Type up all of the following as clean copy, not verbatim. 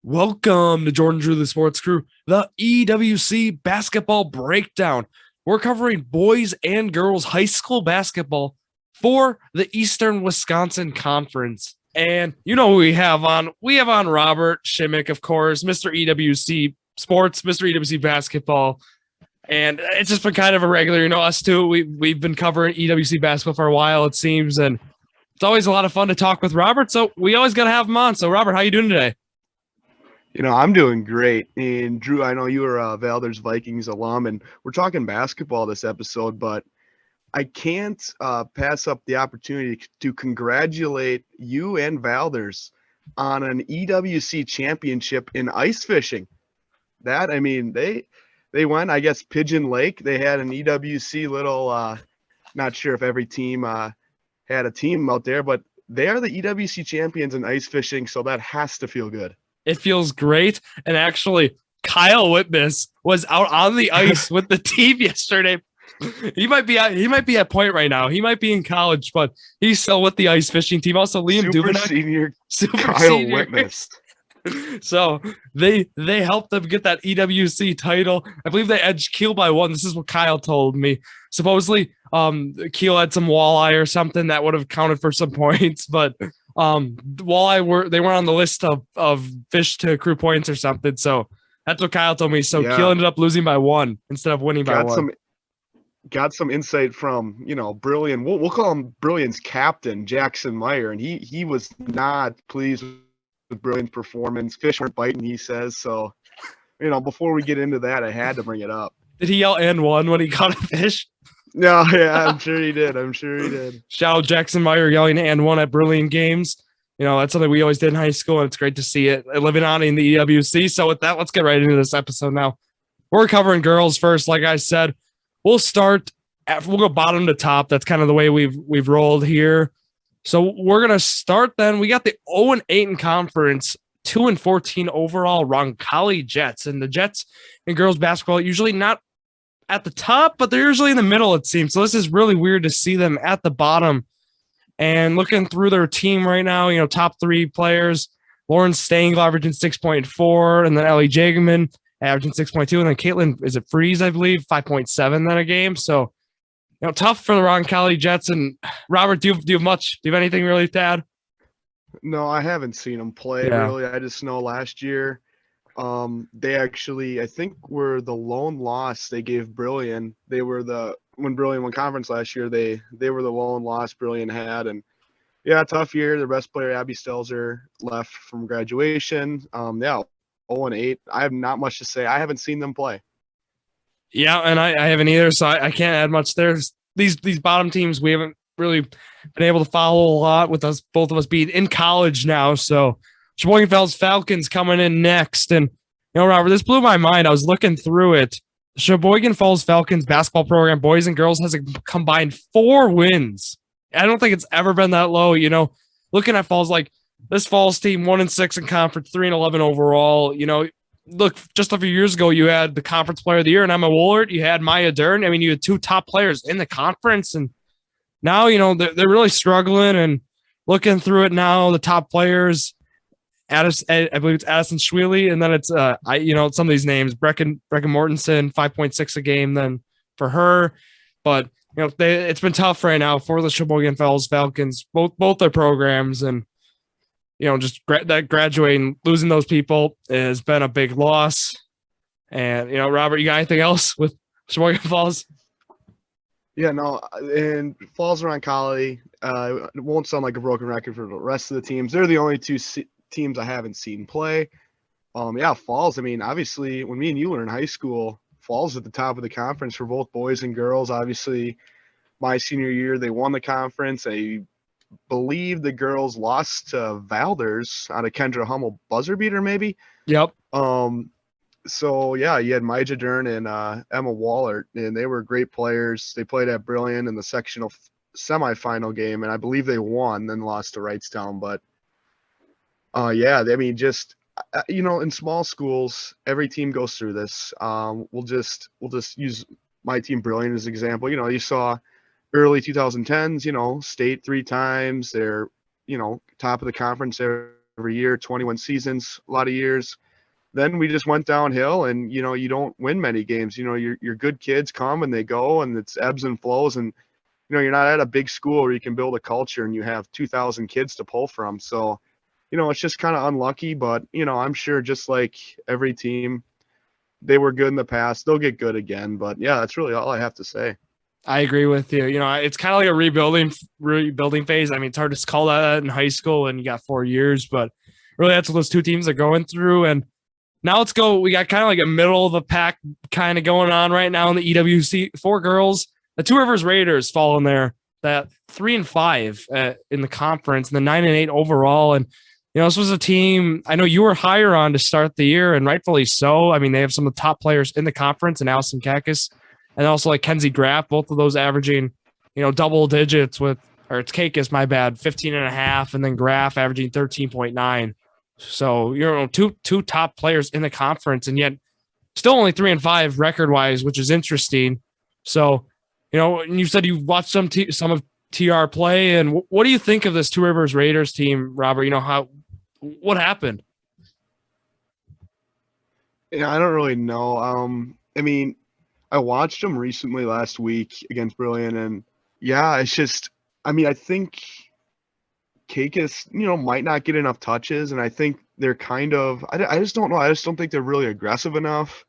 Welcome to Jordan Drew, the Sports Crew, the EWC Basketball Breakdown. We're covering boys and girls high school basketball for the Eastern Wisconsin Conference. And you know who we have on? We have on Robert Shimek, of course, Mr. EWC Sports, Mr. EWC Basketball. And it's just been kind of a regular, us too. We've been covering EWC basketball for a while, it seems. And it's always a lot of fun to talk with Robert. So we always got to have him on. So, Robert, how you doing today? I'm doing great. And Drew, I know you are a Valders Vikings alum, and we're talking basketball this episode, but I can't pass up the opportunity to congratulate you and Valders on an EWC championship in ice fishing. They went, I guess, Pigeon Lake. They had an EWC little, not sure if every team had a team out there, but they are the EWC champions in ice fishing, so that has to feel good. It feels great. And actually, Kyle Whitness was out on the ice with the team yesterday. He might be at point right now. He might be in college, but he's still with the ice fishing team. Also, Liam Duvenak, super Kyle senior. Whitness. So they helped them get that EWC title. I believe they edged Kiel by one. This is what Kyle told me. Supposedly, Kiel had some walleye or something that would have counted for some points, but walleye they weren't on the list of fish to accrue points or something. So that's what Kyle told me. So yeah. Kiel ended up losing by one instead of winning by one. Got some insight from Brillion. We'll call him Brillion's captain, Jackson Meyer, and he was not pleased with Brillion's performance. Fish weren't biting, he says. So before we get into that, I had to bring it up. Did he yell "and one" when he caught a fish? No, yeah, I'm sure he did. Shout out Jackson Meyer yelling "and one" at Brillion games. That's something we always did in high school, and it's great to see it living on in the EWC. So with that, let's get right into this episode now. We're covering girls first. Like I said, we'll go bottom to top. That's kind of the way we've rolled here. So we're gonna start then. We got the 0-8 in conference, 2-14 overall Roncalli Jets, and the Jets in girls basketball usually not at the top, but they're usually in the middle, it seems. So this is really weird to see them at the bottom. And looking through their team right now, top three players, Lauren Stengel averaging 6.4, and then Ellie Jagerman averaging 6.2, and then Caitlin, is it Freeze, I believe, 5.7 then a game. So, tough for the Roncalli Jets. And Robert, do you have anything really to add? No, I haven't seen them play really. I just know last year they actually, I think, were the lone loss they gave Brillion. They were when Brillion won conference last year, they were the lone loss Brillion had. And yeah, tough year. Their best player, Abby Stelzer, left from graduation. 0-8. I have not much to say. I haven't seen them play. Yeah, and I haven't either, so I can't add much there. These bottom teams, we haven't really been able to follow a lot with us, both of us being in college now. So Sheboygan Falls Falcons coming in next. And, Robert, this blew my mind. I was looking through it. Sheboygan Falls Falcons basketball program, boys and girls, has a combined 4 wins. I don't think it's ever been that low. Looking at Falls, like this Falls team, 1-6 in conference, 3-11 overall. Look, just a few years ago, you had the conference player of the year and Emma Woolard. You had Maya Dern. I mean, you had 2 top players in the conference. And now, they're really struggling. And looking through it now, the top players, I believe it's Addison Schwely, and then it's some of these names, Brecken Mortensen, 5.6 a game then for her. But it's been tough right now for the Sheboygan Falls Falcons, both their programs, and just that graduating, losing those people has been a big loss. And Robert, you got anything else with Sheboygan Falls? Yeah, no, and Falls Roncalli, it won't sound like a broken record for the rest of the teams. They're the only 2 teams I haven't seen play. Falls, obviously when me and you were in high school, Falls at the top of the conference for both boys and girls. Obviously my senior year, they won the conference. I believe the girls lost to Valders on a Kendra Hummel buzzer beater, maybe. Yep. So yeah, you had Maya Dern and Emma Wallert, and they were great players. They played at Brillion in the sectional semifinal game, and I believe they won, then lost to Wrightstown. But in small schools, every team goes through this. We'll just use my team Brillion as an example. You saw early 2010s, state 3 times. They're, top of the conference every year, 21 seasons, a lot of years. Then we just went downhill, and you don't win many games. Your good kids come and they go, and it's ebbs and flows. And you're not at a big school where you can build a culture and you have 2,000 kids to pull from. So it's just kind of unlucky. But I'm sure just like every team, they were good in the past. They'll get good again. But yeah, that's really all I have to say. I agree with you. It's kind of like a rebuilding phase. I mean, it's hard to call that in high school and you got 4 years, but really that's what those two teams are going through. And now let's go. We got kind of like a middle of the pack kind of going on right now in the EWC. 4 girls, the Two Rivers Raiders fall in there, that 3-5 in the conference, and the 9-8 overall. And this was a team I know you were higher on to start the year, and rightfully so. I mean, they have some of the top players in the conference, and Allison Kakis, and also like Kenzie Graff, both of those averaging, double digits or it's Kakis, my bad, 15.5, and then Graff averaging 13.9. So, two top players in the conference, and yet still only 3-5 record wise, which is interesting. So, and you said you watched some of TR play, and what do you think of this Two Rivers Raiders team, Robert? What happened? Yeah, I don't really know. I mean, I watched them recently last week against Brillion, and yeah, it's just, I think Kakis, might not get enough touches, and I think they're kind of, I just don't know. I just don't think they're really aggressive enough.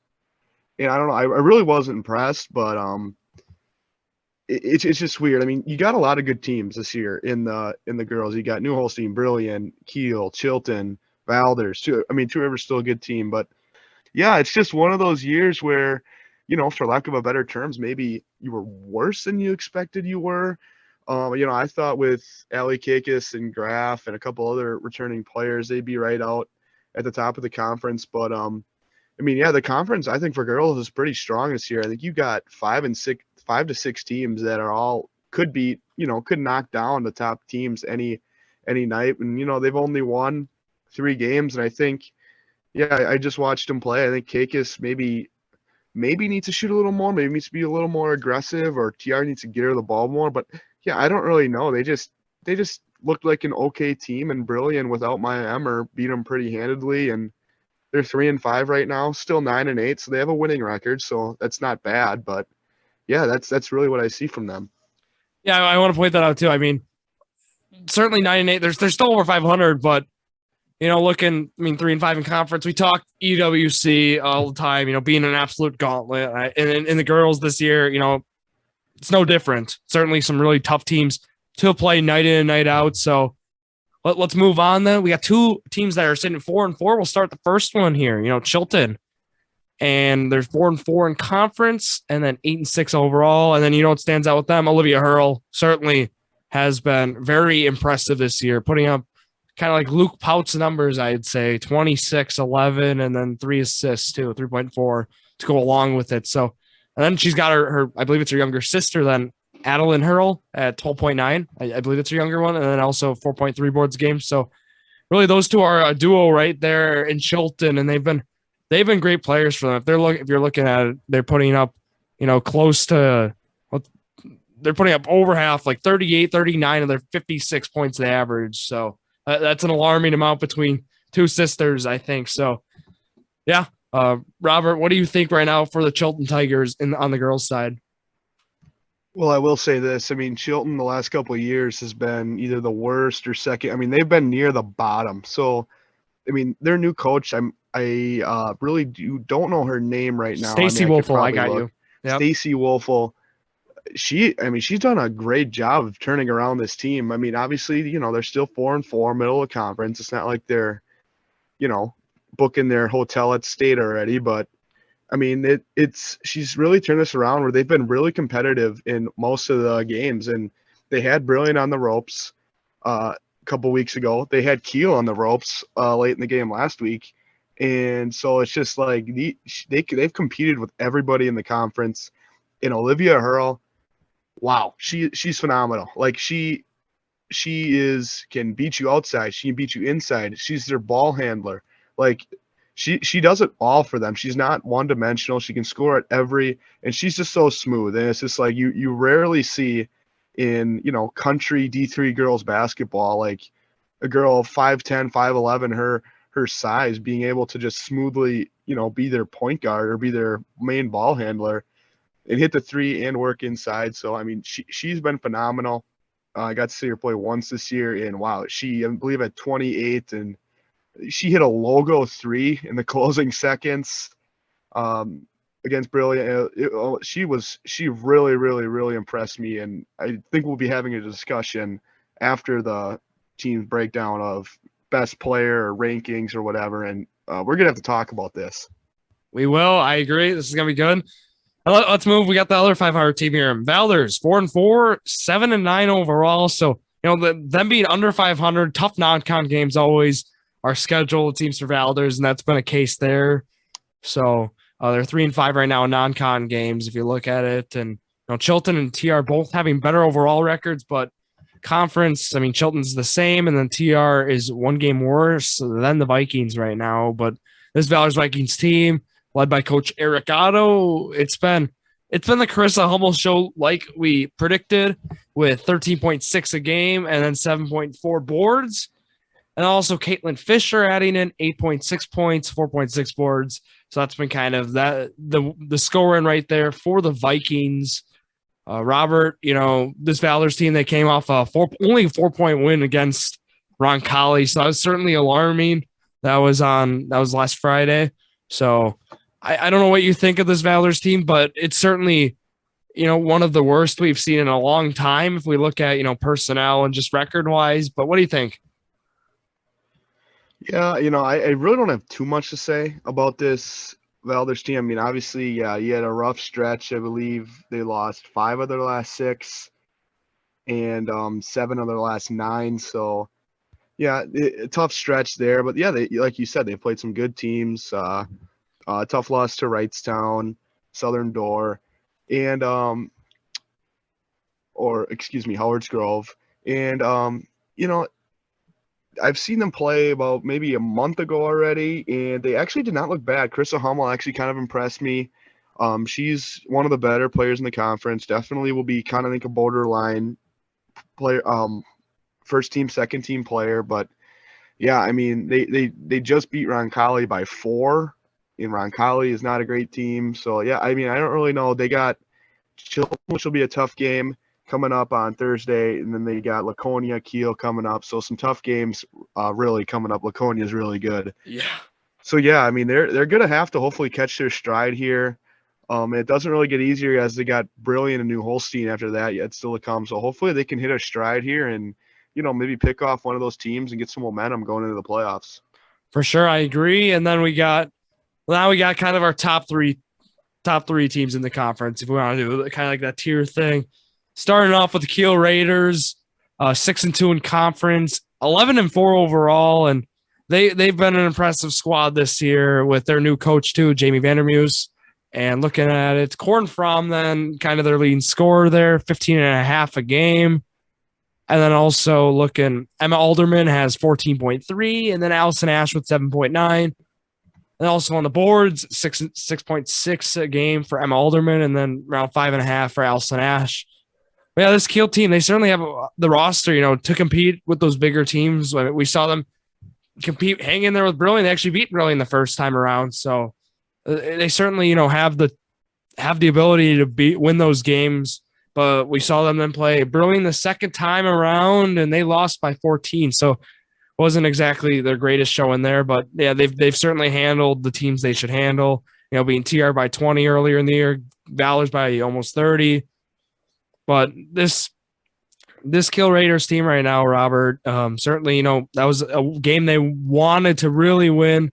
And I don't know. I really wasn't impressed, but it's just weird. I mean, you got a lot of good teams this year in the girls. You got New Holstein, Brillion, Kiel, Chilton, Valders. Two Rivers still a good team, but yeah, it's just one of those years where, for lack of a better terms, maybe you were worse than you expected you were. I thought with Ali Kakis and Graff and a couple other returning players, they'd be right out at the top of the conference. But the conference I think for girls is pretty strong this year. I think you got 5 to 6 teams that are all could knock down the top teams any night. And they've only won 3 games, and I think, yeah, I just watched them play. I think Kakis maybe needs to shoot a little more, maybe needs to be a little more aggressive, or TR needs to get her the ball more. But yeah, I don't really know. They just looked like an okay team, and Brillion without Maya Emmer beat them pretty handedly, and they're 3-5 right now, still 9-8, so they have a winning record, so that's not bad. But yeah, that's really what I see from them. Yeah, I want to point that out too. I mean, certainly 9-8. They're still over 500, but 3-5 in conference. We talk EWC all the time, being an absolute gauntlet. And in the girls this year, it's no different. Certainly some really tough teams to play night in and night out. So let's move on then. We got 2 teams that are sitting at 4-4. We'll start the first one here, Chilton. And there's 4-4 in conference, and then 8-6 overall. And then what stands out with them? Olivia Hurl certainly has been very impressive this year, putting up kind of like Luke Pout's numbers, I'd say 26, 11, and then 3 assists too, 3.4 to go along with it. So, and then she's got her I believe it's her younger sister then, Adeline Hurl at 12.9. I believe it's her younger one, and then also 4.3 boards a game. So really those two are a duo right there in Chilton, and they've been great players for them. If you're looking at it, they're putting up, close to, they're putting up over half, like 38, 39 of their 56 points they average. So that's an alarming amount between 2 sisters, I think. So yeah. Robert, what do you think right now for the Chilton Tigers on the girls' side? Well, I will say this. Chilton the last couple of years has been either the worst or second. They've been near the bottom. So, their new coach, I really don't know her name right now. Stacy Wolfel, I got you. Yep. Stacy Wolfel. She's done a great job of turning around this team. Obviously, they're still 4-4, middle of the conference. It's not like they're, booking their hotel at state already, but she's really turned this around where they've been really competitive in most of the games, and they had Brillion on the ropes a couple weeks ago. They had Kiel on the ropes late in the game last week, and so it's just like they've competed with everybody in the conference. And Olivia Hurl, wow, she's phenomenal. Like she can beat you outside, she can beat you inside. She's their ball handler. Like she does it all for them. She's not one dimensional. She can score at and she's just so smooth. And it's just like you rarely see in country D3 girls basketball, like a girl 5'10", 5'11", her size, being able to just smoothly, be their point guard or be their main ball handler and hit the three and work inside. So, I mean, she's been phenomenal. I got to see her play once this year, and wow, I believe at 28, and she hit a logo three in the closing seconds against Brillion. She really, really, really impressed me, and I think we'll be having a discussion after the team's breakdown of best player or rankings or whatever, and we're gonna have to talk about this. We will. I agree. This is gonna be good. Let's move. We got the other 500 team here. Valders 4-4, 7-9 overall. So them being under 500, tough non-con games always are scheduled. It seems for Valders, and that's been a case there. So they're 3-5 right now in non-con games if you look at it. And Chilton and TR both having better overall records, but conference, I mean, Chilton's the same, and then TR is one game worse than the Vikings right now. But this Valders Vikings team, led by Coach Eric Otto, it's been the Carissa Hummel show like we predicted, with 13.6 a game and then 7.4 boards. And also Caitlin Fisher adding in 8.6 points, 4.6 boards. So that's been kind of the scoring right there for the Vikings. Robert, this Valders team, they came off a only 4-point win against Roncalli. So that was certainly alarming. That was last Friday. So I don't know what you think of this Valders team, but it's certainly, one of the worst we've seen in a long time if we look at, personnel and just record-wise. But what do you think? Yeah, I really don't have too much to say about this Valders team. I mean, obviously, yeah, you had a rough stretch. I believe they lost 5 of their last 6 and 7 of their last 9. So, yeah, a tough stretch there. But, yeah, like you said, they played some good teams. Tough loss to Wrightstown, Southern Door, and Howard's Grove. And I've seen them play about maybe a month ago already, and they actually did not look bad. Carissa Hummel actually kind of impressed me. She's one of the better players in the conference. Definitely will be kind of like a borderline player, first team, second team player. But yeah, I mean, they just beat Roncalli by 4. And Roncalli is not a great team. So, yeah, I mean, I don't really know. They got Chilton, which will be a tough game coming up on Thursday. And then they got Laconia, Kiel coming up. So some tough games really coming up. Laconia is really good. Yeah. So, yeah, I mean, they're going to have to hopefully catch their stride here. It doesn't really get easier as they got Brillion and New Holstein after that yet still to come. So hopefully they can hit a stride here and, maybe pick off one of those teams and get some momentum going into the playoffs. For sure, I agree. And then we got kind of our top three teams in the conference, if we want to do kind of like that tier thing. Starting off with the Keel Raiders, 6-2 in conference, 11-4 overall, and they've been an impressive squad this year with their new coach too, Jamie Vandermeuse. And looking at it, Corn From then kind of their leading scorer there, 15.5 a game. And then also looking, Emma Alderman has 14.3, and then Allison Ash with 7.9. And also on the boards, 6.6 a game for Emma Alderman, and then around 5.5 for Allison Ash. But yeah, this Kiel team, they certainly have the roster, to compete with those bigger teams. We saw them compete, hang in there with Brillion. They actually beat Brillion the first time around. So they certainly, have the ability to win those games. But we saw them then play Brillion the second time around, and they lost by 14. So wasn't exactly their greatest show in there, but yeah, they've certainly handled the teams they should handle. Being TR by 20 earlier in the year, Valders by almost 30. But this Keel Raiders team right now, Robert, certainly that was a game they wanted to really win.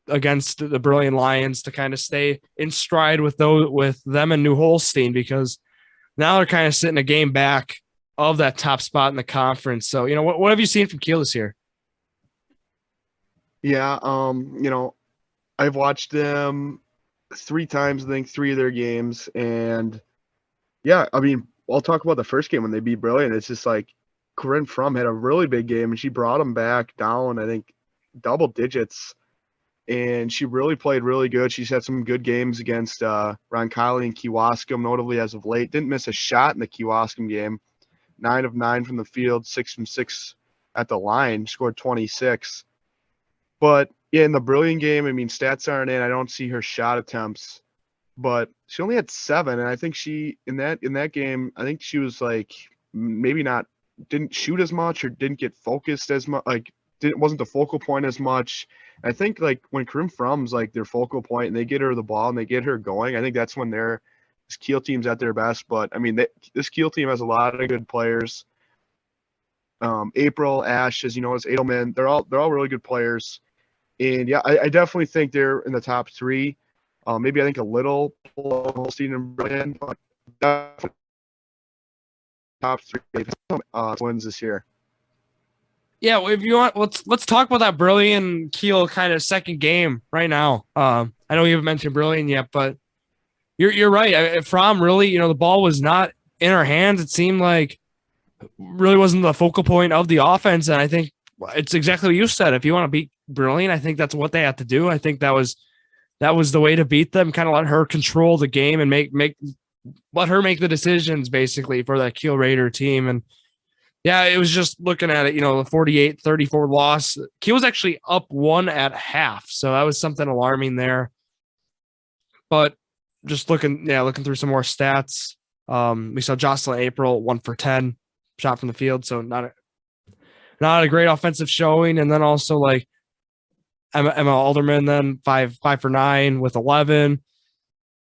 Against the Brillion Lions to kind of stay in stride with them and New Holstein, because now they're kind of sitting a game back of that top spot in the conference. So, what have you seen from Kiel this year? Yeah, I've watched them 3 times, I think 3 of their games. And yeah, I mean, I'll talk about the first game when they beat Brillion. It's just like Corinne Frum had a really big game, and she brought them back down, I think, double digits. And she really played really good. She's had some good games against Roncalli and Kewaskum, notably as of late. Didn't miss a shot in the Kewaskum game. 9 of 9 from the field, 6 from 6 at the line, scored 26. But yeah, in the Brillion game, I mean, stats aren't in. I don't see her shot attempts, but she only had 7, and I think she in that game, I think she was like maybe not didn't shoot as much or didn't get focused as much, like wasn't the focal point as much. I think like when Karim Frum's like their focal point and they get her the ball and they get her going, I think that's when this Kiel team's at their best. But I mean, this Kiel team has a lot of good players. April, Ash, as you know, as Edelman, they're all really good players. And yeah, I definitely think they're in the top 3. Maybe I think a little below Holstein and Brillion, but definitely top 3 wins this year. Yeah, if you want, let's talk about that Brillion Kiel kind of second game right now. I know you haven't mentioned Brillion yet, but you're right. From really, the ball was not in our hands. It seemed like really wasn't the focal point of the offense, and I think it's exactly what you said. If you want to beat Brillion, I think that's what they have to do. I think that was the way to beat them. Kind of let her control the game and let her make the decisions basically for that Keel Raider team. And yeah, it was just looking at it, the 48-34 loss. Kiel was actually up 1 at half, so that was something alarming there. But just looking through some more stats, we saw Jocelyn April 1 for 10 shot from the field, so not a great offensive showing. And then also like Emma Alderman, then 5 for 9 with 11.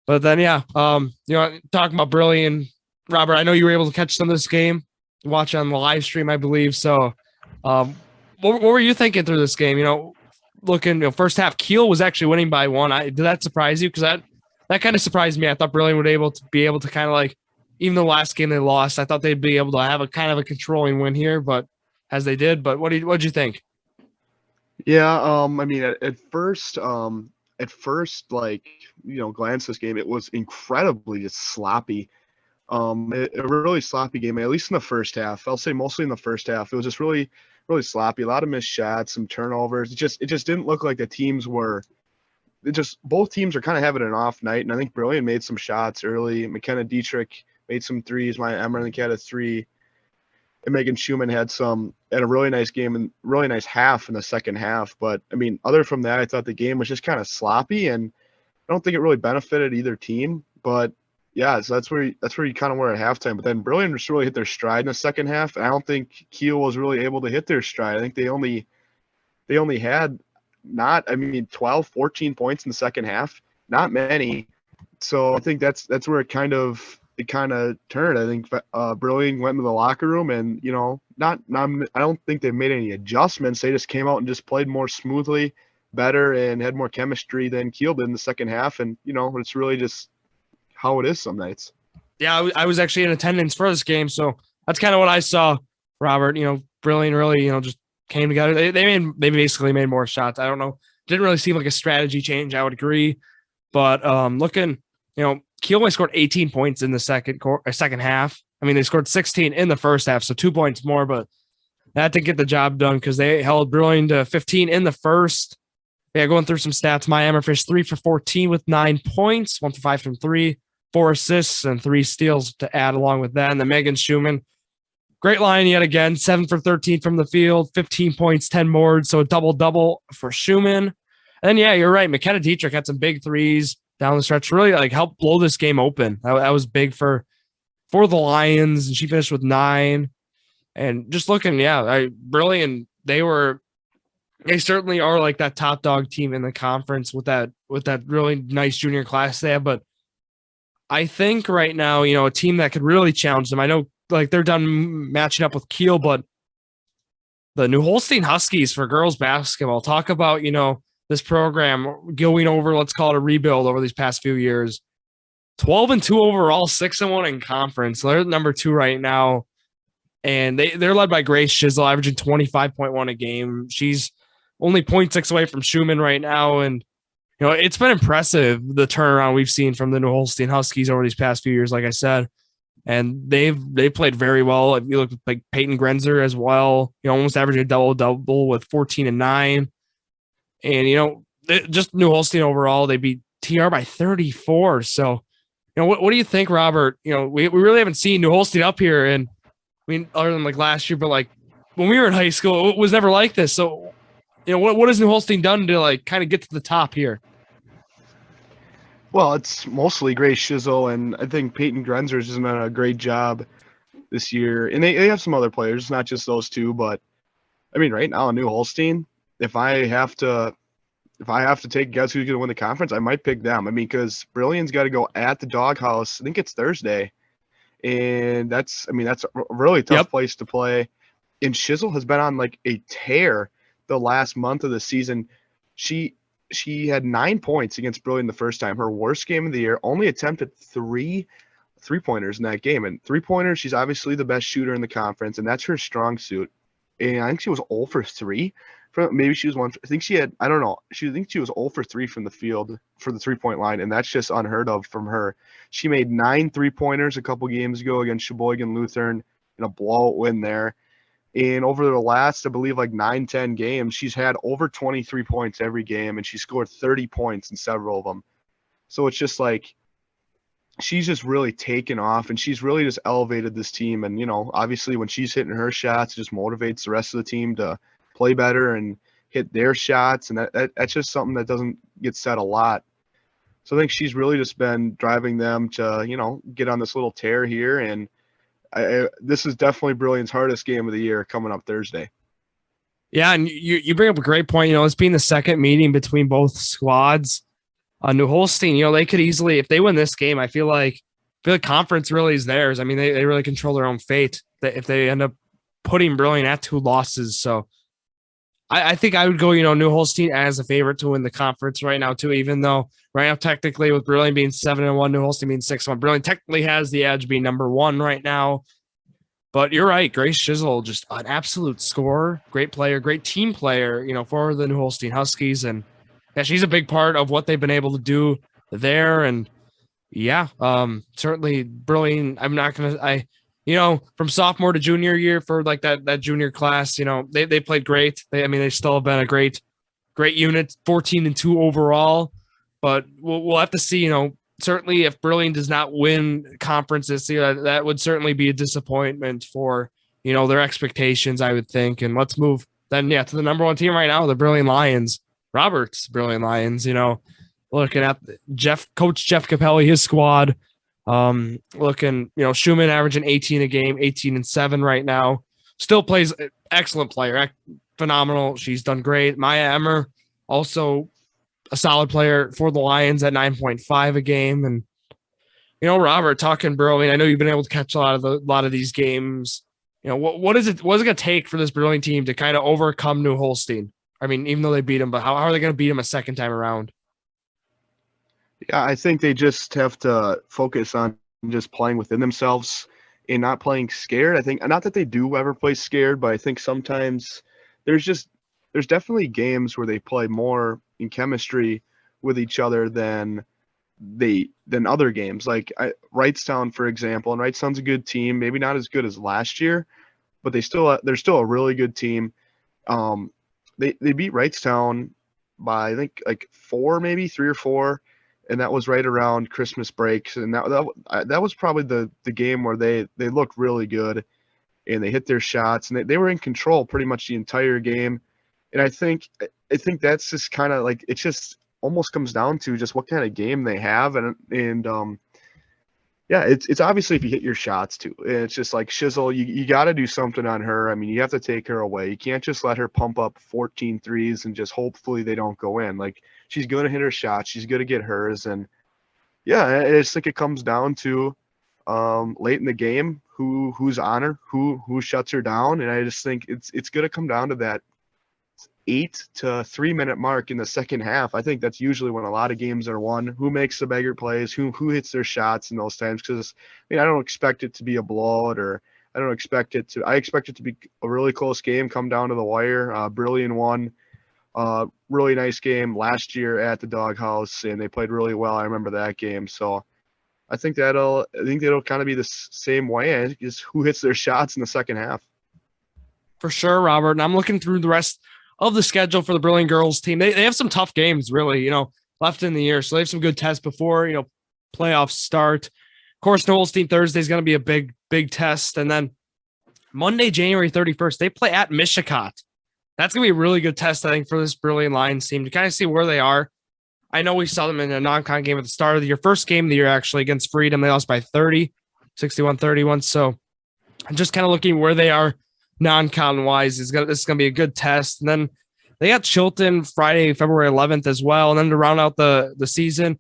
But then talking about Brillion, Robert, I know you were able to catch some of this game, watch on the live stream, I believe. So, what were you thinking through this game? Looking, first half, Kiel was actually winning by 1. Did that surprise you? Because that kind of surprised me. I thought Brillion would be able to kind of like, even the last game they lost, I thought they'd be able to have a kind of a controlling win here, but as they did. But what did you think? Yeah, I mean, at first, like, glance this game, it was incredibly just sloppy. A really sloppy game, at least in the first half. I'll say mostly in the first half. It was just really, really sloppy. A lot of missed shots, some turnovers. It just didn't look like the teams were. Both teams are kind of having an off night, and I think Brillion made some shots early. McKenna Dietrich made some threes. Maya Emmer, I think, had a 3. And Megan Schumann had a really nice game and really nice half in the second half. But I mean, other from that, I thought the game was just kind of sloppy, and I don't think it really benefited either team. But yeah, so that's where you kind of were at halftime. But then Brillion just really hit their stride in the second half. And I don't think Kiel was really able to hit their stride. I think they only had 12, 14 points in the second half, not many. So I think that's where it kind of turned. I think Brillion went into the locker room and, I don't think they made any adjustments. They just came out and just played more smoothly, better, and had more chemistry than Kiel did in the second half. And, it's really just how it is some nights. Yeah, I was actually in attendance for this game, so that's kind of what I saw, Robert. Brillion really, just came together. They basically made more shots. I don't know. Didn't really seem like a strategy change. I would agree. But looking, Kiel only scored 18 points in the second half. I mean, they scored 16 in the first half, so 2 points more, but that didn't get the job done because they held Brillion to 15 in the first. Yeah, going through some stats, Maya Emmerfish 3 for 14 with 9 points, 1 for 5 from 3, 4 assists, and 3 steals to add along with that. And then Megan Schumann, great line yet again, 7 for 13 from the field, 15 points, 10 boards, so a double-double for Schumann. And then, yeah, you're right, McKenna Dietrich had some big threes down the stretch, really like helped blow this game open. That was big for the Lions, and she finished with 9. And just looking, Brillion, they certainly are like that top dog team in the conference with that really nice junior class they have. But I think right now, a team that could really challenge them. I know like they're done matching up with Kiel, but the New Holstein Huskies for girls basketball, talk about, this program going over, let's call it a rebuild over these past few years. 12-2 overall, 6-1 in conference. They're number 2 right now. And they're led by Grace Shizzle, averaging 25.1 a game. She's only 0.6 away from Schumann right now. And, it's been impressive, the turnaround we've seen from the New Holstein Huskies over these past few years, like I said. And they played very well. If you look like Peyton Grenzer as well, almost averaging a double-double with 14 and 9. And, just New Holstein overall, they beat TR by 34. So, what do you think, Robert? We really haven't seen New Holstein up here. And I mean, other than like last year, but like, when we were in high school, it was never like this. So, what has New Holstein done to like kind of get to the top here? Well, it's mostly Grace Shizzle, and I think Peyton Grenzer's has done a great job this year. And they have some other players, not just those two, but I mean, right now, New Holstein, if I have to take a guess who's going to win the conference, I might pick them. I mean, because Brillion's got to go at the Doghouse. I think it's Thursday, and that's a really tough place to play. And Shizzle has been on like a tear the last month of the season. She had 9 points against Brillion the first time, her worst game of the year. Only attempted three-pointers in that game, and three-pointers. She's obviously the best shooter in the conference, and that's her strong suit. And I think she was 0 for 3. Maybe she was 1. I think she had. I don't know. I think she was 0 for 3 from the field for the 3-point line, and that's just unheard of from her. She made 9 3-pointers a couple games ago against Sheboygan Lutheran in a blowout win there. And over the last, I believe, like 9-10 games, she's had over 23 points every game, and she scored 30 points in several of them. So it's just like she's just really taken off, and she's really just elevated this team. And, obviously when she's hitting her shots, it just motivates the rest of the team to play better and hit their shots. And that's just something that doesn't get said a lot. So I think she's really just been driving them to, get on this little tear here. And this is definitely Brillion's hardest game of the year coming up Thursday. Yeah, and you bring up a great point. It's being the second meeting between both squads. New Holstein, they could easily, if they win this game, I feel like conference really is theirs. I mean, they really control their own fate if they end up putting Brillion at 2 losses. So I think I would go, New Holstein as a favorite to win the conference right now too, even though right now technically with Brillion being 7-1, New Holstein being 6-1, Brillion technically has the edge being number 1 right now. But you're right, Grace Shizzle, just an absolute scorer, great player, great team player, for the New Holstein Huskies. And yeah, she's a big part of what they've been able to do there. And yeah, certainly Brillion. I'm not going to, from sophomore to junior year for like that junior class, they played great. They still have been a great unit, 14-2 overall, but we'll have to see, certainly if Brillion does not win conference this year, that would certainly be a disappointment for, their expectations, I would think. And let's move then, to the number 1 team right now, the Brillion Lions, Robert's Brillion Lions, looking at Coach Jeff Capelli, his squad, looking, Schumann averaging 18 a game, 18-7 right now, still plays excellent player, phenomenal. She's done great. Maya Emmer, also a solid player for the Lions at 9.5 a game. And, Robert, talking Brillion, I know you've been able to catch a lot of these games. What is it going to take for this Brillion team to kind of overcome New Holstein? I mean, even though they beat them, but how are they going to beat them a second time around? Yeah, I think they just have to focus on just playing within themselves and not playing scared. I think, not that they do ever play scared, but I think sometimes there's definitely games where they play more in chemistry with each other than other games. Like Wrightstown, for example, and Wrightstown's a good team, maybe not as good as last year, but they're still a really good team. They beat Wrightstown by I think like 4, maybe 3 or 4, and that was right around Christmas breaks. And that was probably the game where they looked really good and they hit their shots and they were in control pretty much the entire game. And I think that's just kind of like, it just almost comes down to just what kind of game they have. And yeah, it's obviously if you hit your shots too. And it's just like Shizzle, you got to do something on her. I mean, you have to take her away. You can't just let her pump up 14 threes and just hopefully they don't go in. Like, she's going to hit her shots. She's going to get hers. And yeah, I just think it comes down to late in the game, who's on her, who shuts her down. And I just think it's going to come down to that 8 to 3 minute mark in the second half. I think that's usually when a lot of games are won. Who makes the bigger plays? Who hits their shots in those times? Because I don't expect it to be a blowout, or I expect it to be a really close game, come down to the wire. Brillion won. Really nice game last year at the Doghouse, and they played really well. I remember that game. So I think that'll kind of be the same way. Is who hits their shots in the second half. For sure, Robert. And I'm looking through the rest of the schedule for the Brillion girls team. They have some tough games, really, left in the year. So they have some good tests before, playoffs start. Of course, New Holstein Thursday is going to be a big test. And then Monday, January 31st, they play at Michigan. That's going to be a really good test, I think, for this Brillion Lions team to kind of see where they are. I know we saw them in a non-con game at the start of the year. First game of the year, actually, against Freedom. They lost by 30, 61-31. So I'm just kind of looking where they are non-con-wise. This is going to be a good test. And then they got Chilton Friday, February 11th as well. And then to round out the season,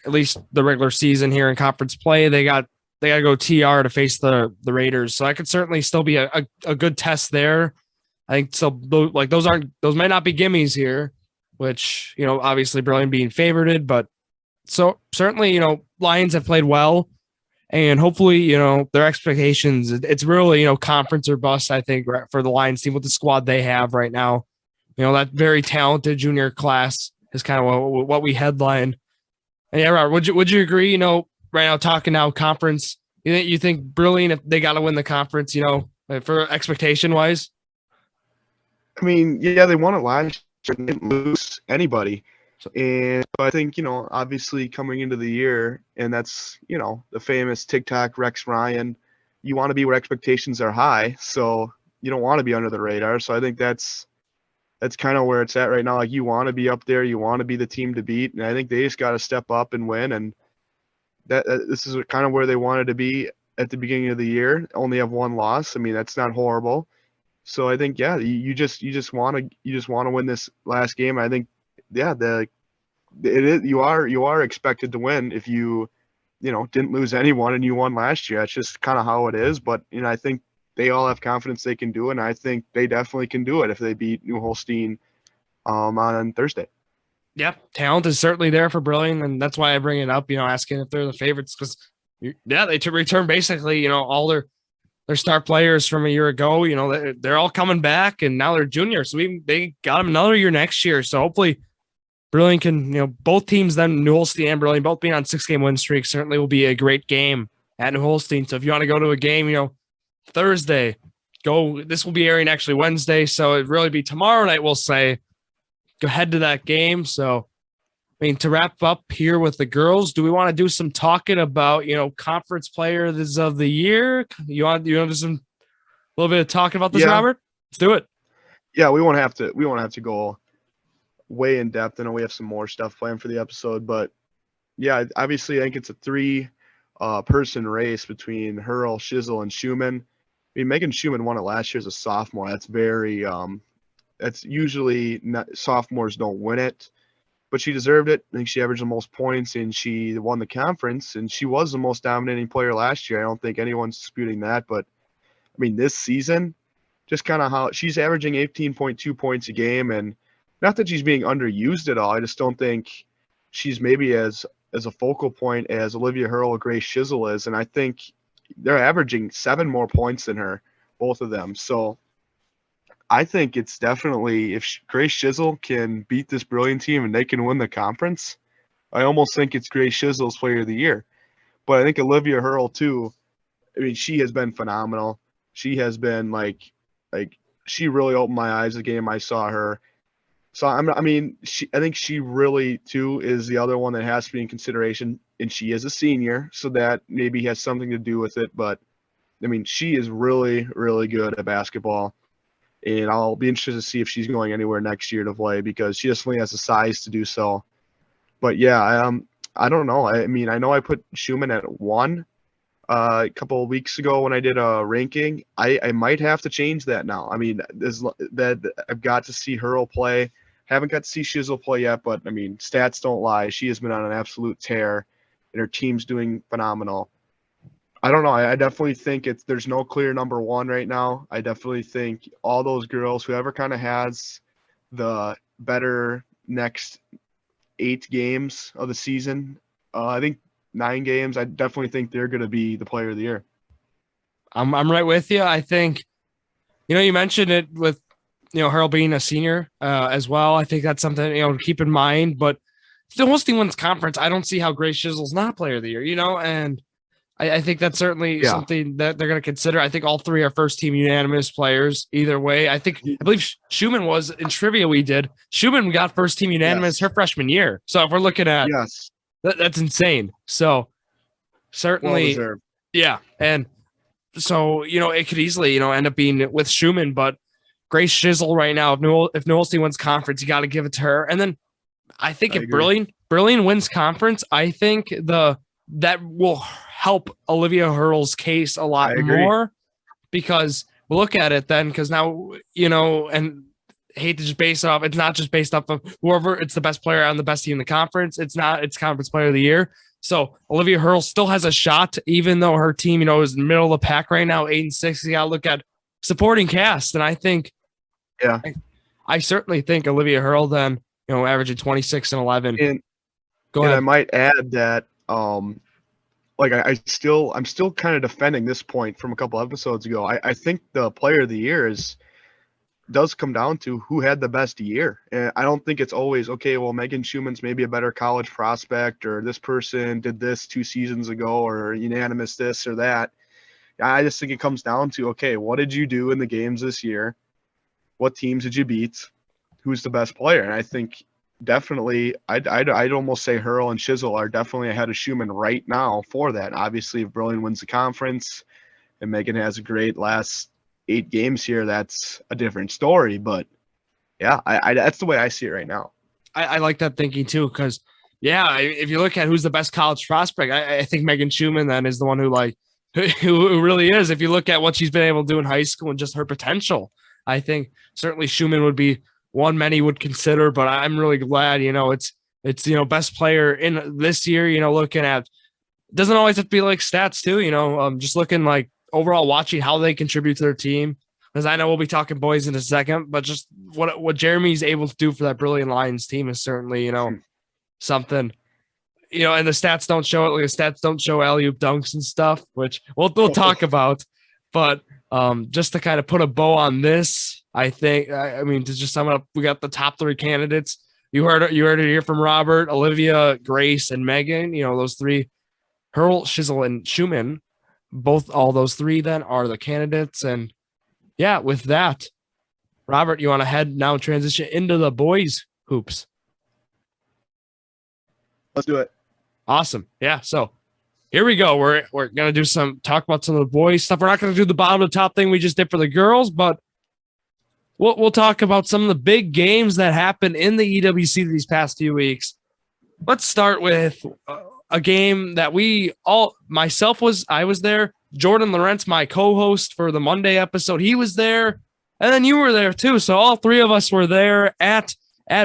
at least the regular season here in conference play, they got to go TR to face the Raiders. So that could certainly still be a good test there. I think so. Like those might not be gimmies here, which, obviously Brilliant being favorited, but so certainly, Lions have played well, and hopefully, their expectations, it's really, conference or bust, I think, for the Lions team with the squad they have right now. That very talented junior class is kind of what we headline. And yeah, Robert, would you agree, right now talking now conference, you think Brilliant, if they got to win the conference, for expectation wise? I mean, yeah, they won it last year and didn't lose anybody. And I think, obviously coming into the year, and that's, the famous TikTok Rex Ryan, you want to be where expectations are high. So you don't want to be under the radar. So I think that's kind of where it's at right now. Like, you want to be up there, you want to be the team to beat. And I think they just got to step up and win. And this is kind of where they wanted to be at the beginning of the year. Only have one loss. I mean, that's not horrible. So I think, yeah, you just want to win this last game. I think, yeah, you are expected to win if you didn't lose anyone and you won last year. That's just kind of how it is. But I think they all have confidence they can do it, and I think they definitely can do it if they beat New Holstein on Thursday. Yeah, talent is certainly there for Brilliant, and that's why I bring it up. Asking if they're the favorites, because they return basically all their star players from a year ago. They're all coming back, and now they're juniors. So they got them another year next year. So hopefully Brilliant can, both teams, then New Holstein and Brilliant, both being on 6-game win streak, certainly will be a great game at New Holstein. So if you want to go to a game, Thursday, go. This will be airing actually Wednesday. So it'd really be tomorrow night, we'll say. Go head to that game. So, to wrap up here with the girls, do we want to do some talking about, conference players of the year? You want to do some a little bit of talking about this, Yeah. Robert? Let's do it. Yeah, we won't have to go way in depth. I know we have some more stuff planned for the episode, but yeah, obviously I think it's a 3-person race between Hurl, Shizzle, and Schumann. Megan Schumann won it last year as a sophomore. That's very that's usually not, sophomores don't win it, but she deserved it. I think she averaged the most points and she won the conference, and she was the most dominating player last year. I don't think anyone's disputing that, but this season, just kind of how she's averaging 18.2 points a game, and not that she's being underused at all. I just don't think she's maybe as a focal point as Olivia Hurl or Grace Shizzle is, and I think they're averaging 7 more points than her, both of them. So I think it's definitely, if Grace Shizzle can beat this Brilliant team and they can win the conference, I almost think it's Grace Shizzle's player of the year. But I think Olivia Hurl too, she has been phenomenal. She has been like she really opened my eyes the game I saw her. So I think she really too is the other one that has to be in consideration, and she is a senior, so that maybe has something to do with it. But she is really, really good at basketball, and I'll be interested to see if she's going anywhere next year to play, because she definitely has the size to do so. But yeah, I don't know. I know I put Schumann at 1 a couple of weeks ago when I did a ranking. I might have to change that now. That I've got to see Hurl play. Haven't got to see Shizzle play yet, but stats don't lie. She has been on an absolute tear, and her team's doing phenomenal. I don't know. I definitely think there's no clear number 1 right now. I definitely think all those girls, whoever kind of has the better next 8 games of the season, I think 9 games, I definitely think they're going to be the player of the year. I'm right with you. I think, you mentioned it with, Hurl being a senior as well. I think that's something, to keep in mind. But if the Holstein wins conference, I don't see how Grace Shizzle's not player of the year, and I think that's certainly something that they're going to consider. I think all 3 are first team unanimous players either way. I believe Schumann was in trivia we did. Schumann got first team unanimous her freshman year. So if we're looking at that's insane. So certainly, well-deserved. Yeah. And So, it could easily, end up being with Schumann, but Grace Shizzle right now, if New Olstein wins conference, you got to give it to her. And then I think if Brillion wins conference, I think that will help Olivia Hurl's case a lot more, because we'll look at it then, because now, and hate to just base it off, it's not just based off of whoever it's the best player on the best team in the conference. It's conference player of the year. So Olivia Hurl still has a shot, even though her team, is in the middle of the pack right now, 8-6. You got to look at supporting cast. And I think, I certainly think Olivia Hurl then, averaging 26 and 11. And, Go ahead. I might add that, I'm still kind of defending this point from a couple episodes ago. I think the player of the year does come down to who had the best year. And I don't think it's always, okay, well, Megan Schumann's maybe a better college prospect, or this person did this 2 seasons ago, or unanimous this or that. I just think it comes down to, okay, what did you do in the games this year? What teams did you beat? Who's the best player? And I think definitely I'd almost say Hurl and Shizzle are definitely ahead of Schumann right now for that. Obviously, if Brillion wins the conference and Megan has a great last 8 games here, that's a different story. But yeah, I that's the way I see it right now. I like that thinking too, because if you look at who's the best college prospect, I think Megan Schumann then is the one who really is. If you look at what she's been able to do in high school and just her potential, I think certainly Schumann would be one many would consider. But I'm really glad, it's best player in this year. Looking at, doesn't always have to be like stats too. Just looking like overall, watching how they contribute to their team, because I know we'll be talking boys in a second, but just what Jeremy's able to do for that Brillion Lions team is certainly, something, and the stats don't show it. Like the stats don't show alley-oop dunks and stuff, which we'll talk about. But just to kind of put a bow on this, I think, I mean, to just sum it up, we got the top 3 candidates. You heard it here from Robert, Olivia, Grace, and Megan. Those 3, Hurl, Shizzle, and Schumann. All those 3 then are the candidates. And with that, Robert, you want to head now and transition into the boys hoops? Let's do it. Awesome. Yeah. So here we go. We're going to talk about some of the boys stuff. We're not going to do the bottom to top thing we just did for the girls, but we'll talk about some of the big games that happened in the EWC these past few weeks. Let's start with a game that I was there. Jordon Lawrenz, my co-host for the Monday episode, he was there. And then you were there too. So all 3 of us were there at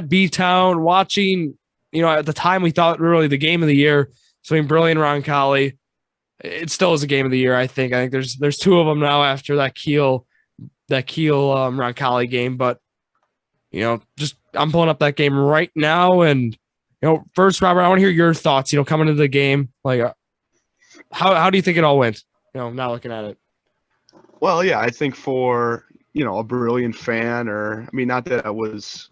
B-Town watching, at the time we thought really the game of the year between Brillion and Roncalli. It still is a game of the year, I think. I think there's 2 of them now after that Kiel Roncalli game. But, just I'm pulling up that game right now. And, first, Robert, I want to hear your thoughts, coming into the game. Like, how do you think it all went? Now looking at it. Well, yeah, I think for, a Brillion fan, or, I mean, not that I was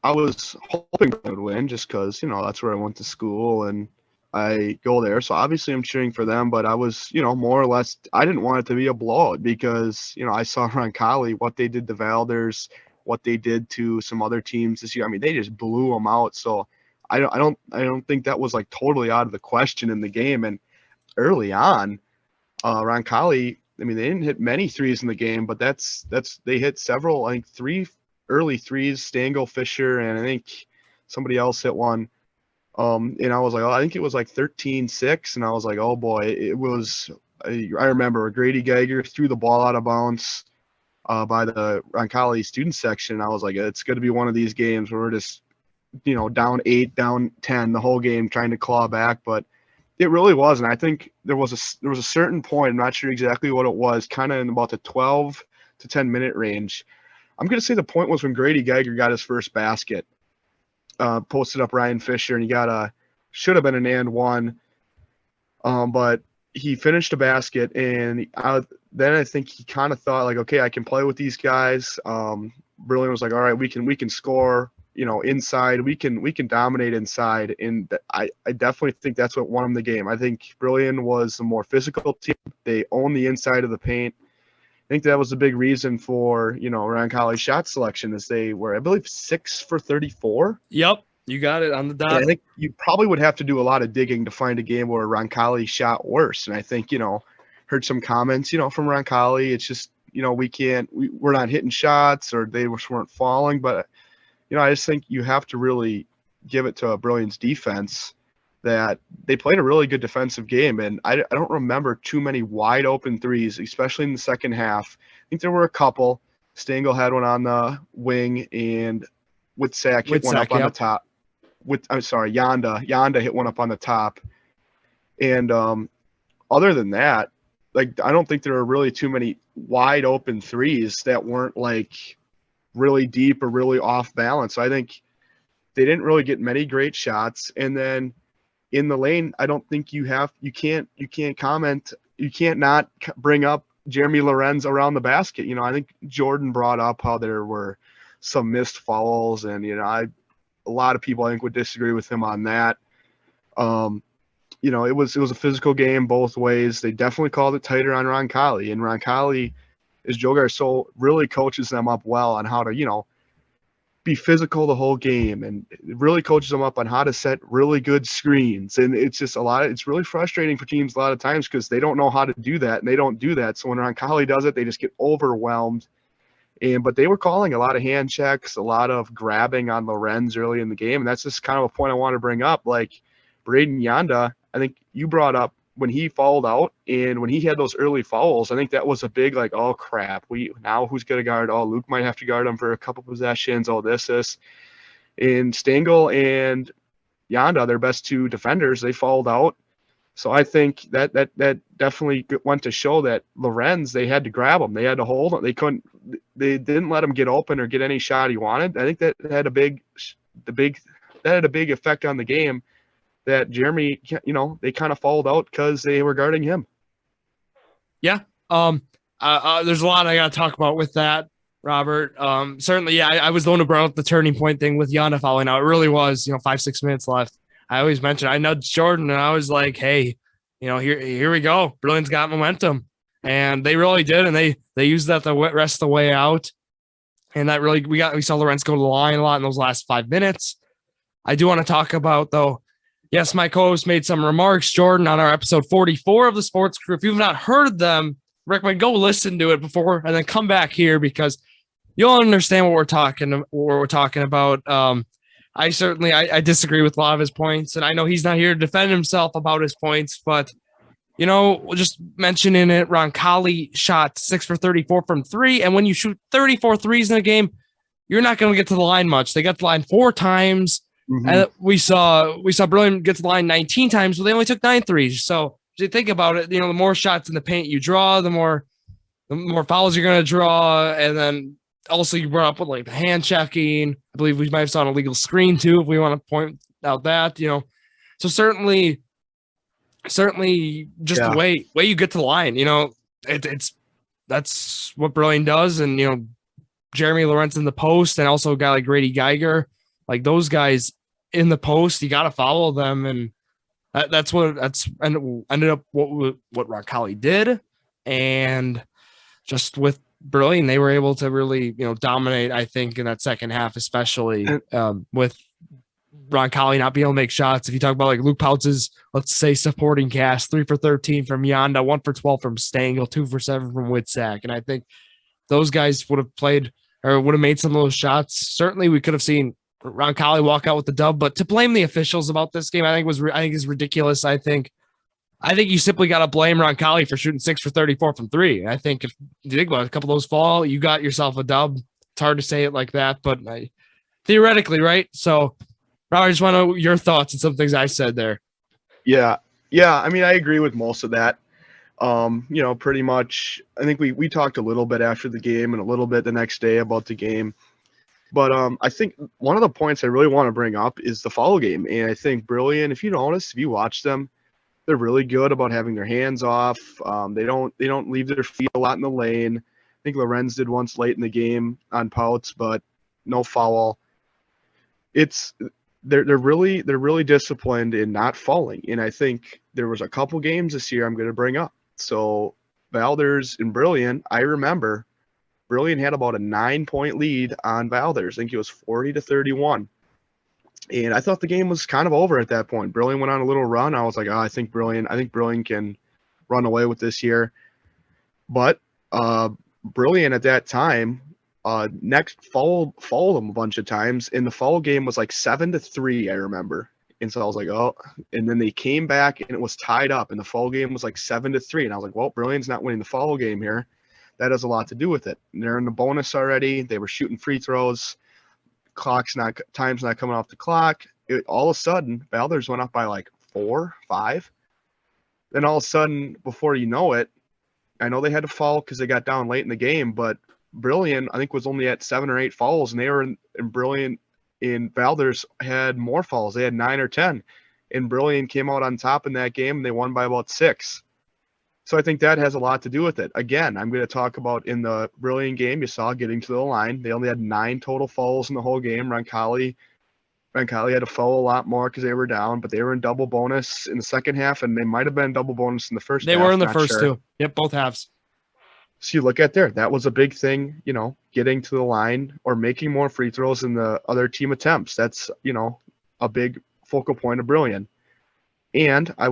hoping I would win just because, that's where I went to school and I go there. So obviously I'm cheering for them, but I was, more or less, I didn't want it to be a blowout because, I saw Roncalli, what they did to Valders, what they did to some other teams this year. I mean, they just blew them out. So I don't think that was like totally out of the question in the game. And early on, Roncalli, I mean, they didn't hit many threes in the game, but they hit several, I think 3 early threes, Stangl, Fisher, and I think somebody else hit one. And I was like, I think it was like 13-6, and I was like, oh boy, it was. I remember Grady Geiger threw the ball out of bounds by the Roncalli student section. I was like, it's going to be one of these games where we're just, down 8, down 10 the whole game trying to claw back, but it really wasn't. I think there was a certain point, I'm not sure exactly what it was, kind of in about the 12 to 10 minute range. I'm going to say the point was when Grady Geiger got his first basket, posted up Ryan Fisher, and he got should have been an and one, but he finished a basket, and then I think he kind of thought like, okay, I can play with these guys. Brillion was like, all right, we can score, inside, we can dominate inside, and I definitely think that's what won him the game. I think Brillion was the more physical team. They owned the inside of the paint. I think that was a big reason for, Roncalli's shot selection, as they were, I believe, 6 for 34. Yep, you got it on the dot. And I think you probably would have to do a lot of digging to find a game where Roncalli shot worse. And I think, heard some comments, from Roncalli. It's just, we're not hitting shots or they just weren't falling. But, I just think you have to really give it to Brillion's defense that they played a really good defensive game. And I don't remember too many wide open threes, especially in the second half. I think there were a couple. Stengel had one on the wing, and Witsak hit one up on the top. Yanda hit one up on the top. And other than that, like, I don't think there are really too many wide open threes that weren't like really deep or really off balance. So I think they didn't really get many great shots. And then in the lane, I don't think you can't not bring up Jeremy Lorenz around the basket. I think Jordan brought up how there were some missed fouls, and a lot of people I think would disagree with him on that. It was a physical game both ways. They definitely called it tighter on Roncalli, and Roncalli, as Joe Garceau, really coaches them up well on how to, be physical the whole game, and really coaches them up on how to set really good screens. And it's just it's really frustrating for teams a lot of times because they don't know how to do that, and they don't do that. So when Roncalli does it, they just get overwhelmed. But they were calling a lot of hand checks, a lot of grabbing on Lorenz early in the game. And that's just kind of a point I want to bring up. Like Braden Yanda, I think you brought up when he fouled out and when he had those early fouls, I think that was a big, like, oh crap, now who's going to guard? Oh, Luke might have to guard him for a couple possessions. Oh, this. And Stengel and Yanda, their best two defenders, they fouled out. So I think that definitely went to show that Lorenz, they had to grab him. They had to hold him. They didn't let him get open or get any shot he wanted. I think that had a big effect on the game, that Jeremy, they kind of fouled out because they were guarding him. Yeah. There's a lot I got to talk about with that, Robert. Certainly, yeah, I was the one who brought up the turning point thing with Yanda fouling out. It really was, 5-6 minutes left. I always mentioned, I nudged Jordan and I was like, hey, here we go. Brilliant's got momentum. And they really did. And they used that the rest of the way out. And that really, we saw Lawrence go to the line a lot in those last 5 minutes. I do want to talk about, though, yes, my co-host made some remarks, Jordan, on our episode 44 of the Sports Crew. If you've not heard them, recommend go listen to it before and then come back here because you'll understand what we're talking about. I disagree with a lot of his points, and I know he's not here to defend himself about his points, but just mentioning it, Roncalli shot 6 for 34 from 3, and when you shoot 34 threes in a game, you're not going to get to the line much. They got to the line 4 times. Mm-hmm. And we saw Brillion get to the line 19 times, but they only took 9 threes. So if you think about it, the more shots in the paint you draw, the more fouls you're going to draw. And then also you brought up with like the hand checking. I believe we might have saw an illegal screen too, if we want to point out that, So certainly just the way you get to the line, that's what Brillion does. And, Jeremy Lorenz in the post, and also a guy like Grady Geiger, like those guys in the post, you got to follow them. And that's ended up what Roncalli did. And just with Brillion, they were able to really, dominate, I think, in that second half, especially with Roncalli not being able to make shots. If you talk about like Luke Poutz's, let's say, supporting cast, 3 for 13 from Yanda, 1 for 12 from Stengel, 2 for 7 from Witsak. And I think those guys would have played or would have made some of those shots. Certainly we could have seen Roncalli walk out with the dub, but to blame the officials about this game, I think is ridiculous. I think you simply got to blame Roncalli for shooting 6 for 34 from 3. I think if you think about it, a couple of those fall, you got yourself a dub. It's hard to say it like that, but theoretically, right? So, Rob, I just want to know your thoughts on some things I said there. Yeah. I mean, I agree with most of that. Pretty much, I think we talked a little bit after the game and a little bit the next day about the game. But I think one of the points I really want to bring up is the foul game. And I think Brillion, if you watch them, they're really good about having their hands off. They don't leave their feet a lot in the lane. I think Lorenz did once late in the game on Pouts, but no foul. They're really disciplined in not fouling. And I think there was a couple games this year I'm going to bring up. So Valders and Brillion, I remember Brillion had about a 9-point lead on Valders. I think it was 40-31. And I thought the game was kind of over at that point. Brillion went on a little run. I was like, I think Brillion can run away with this year. But Brillion at that time next fouled them a bunch of times, and the foul game was like 7-3, I remember. And so I was like, oh, and then they came back and it was tied up, and the foul game was like 7-3, and I was like, well, Brilliant's not winning the foul game here. That has a lot to do with it. And they're in the bonus already. They were shooting free throws. Time's not coming off the clock. All of a sudden, Valdez went up by like 4, 5. Then all of a sudden, before you know it, I know they had to foul because they got down late in the game, but Brilliant, I think, was only at 7 or 8 fouls, and they were in Brilliant. And Valdez had more fouls. They had 9 or 10, and Brilliant came out on top in that game, and they won by about 6. So I think that has a lot to do with it. Again, I'm going to talk about in the Brilliant game, you saw getting to the line. They only had 9 total fouls in the whole game. Roncalli had to foul a lot more because they were down, but they were in double bonus in the second half, and they might have been double bonus in the first half. They were in the first two. Yep, both halves. So you look at there, that was a big thing, getting to the line or making more free throws than the other team attempts. That's, a big focal point of Brilliant. And I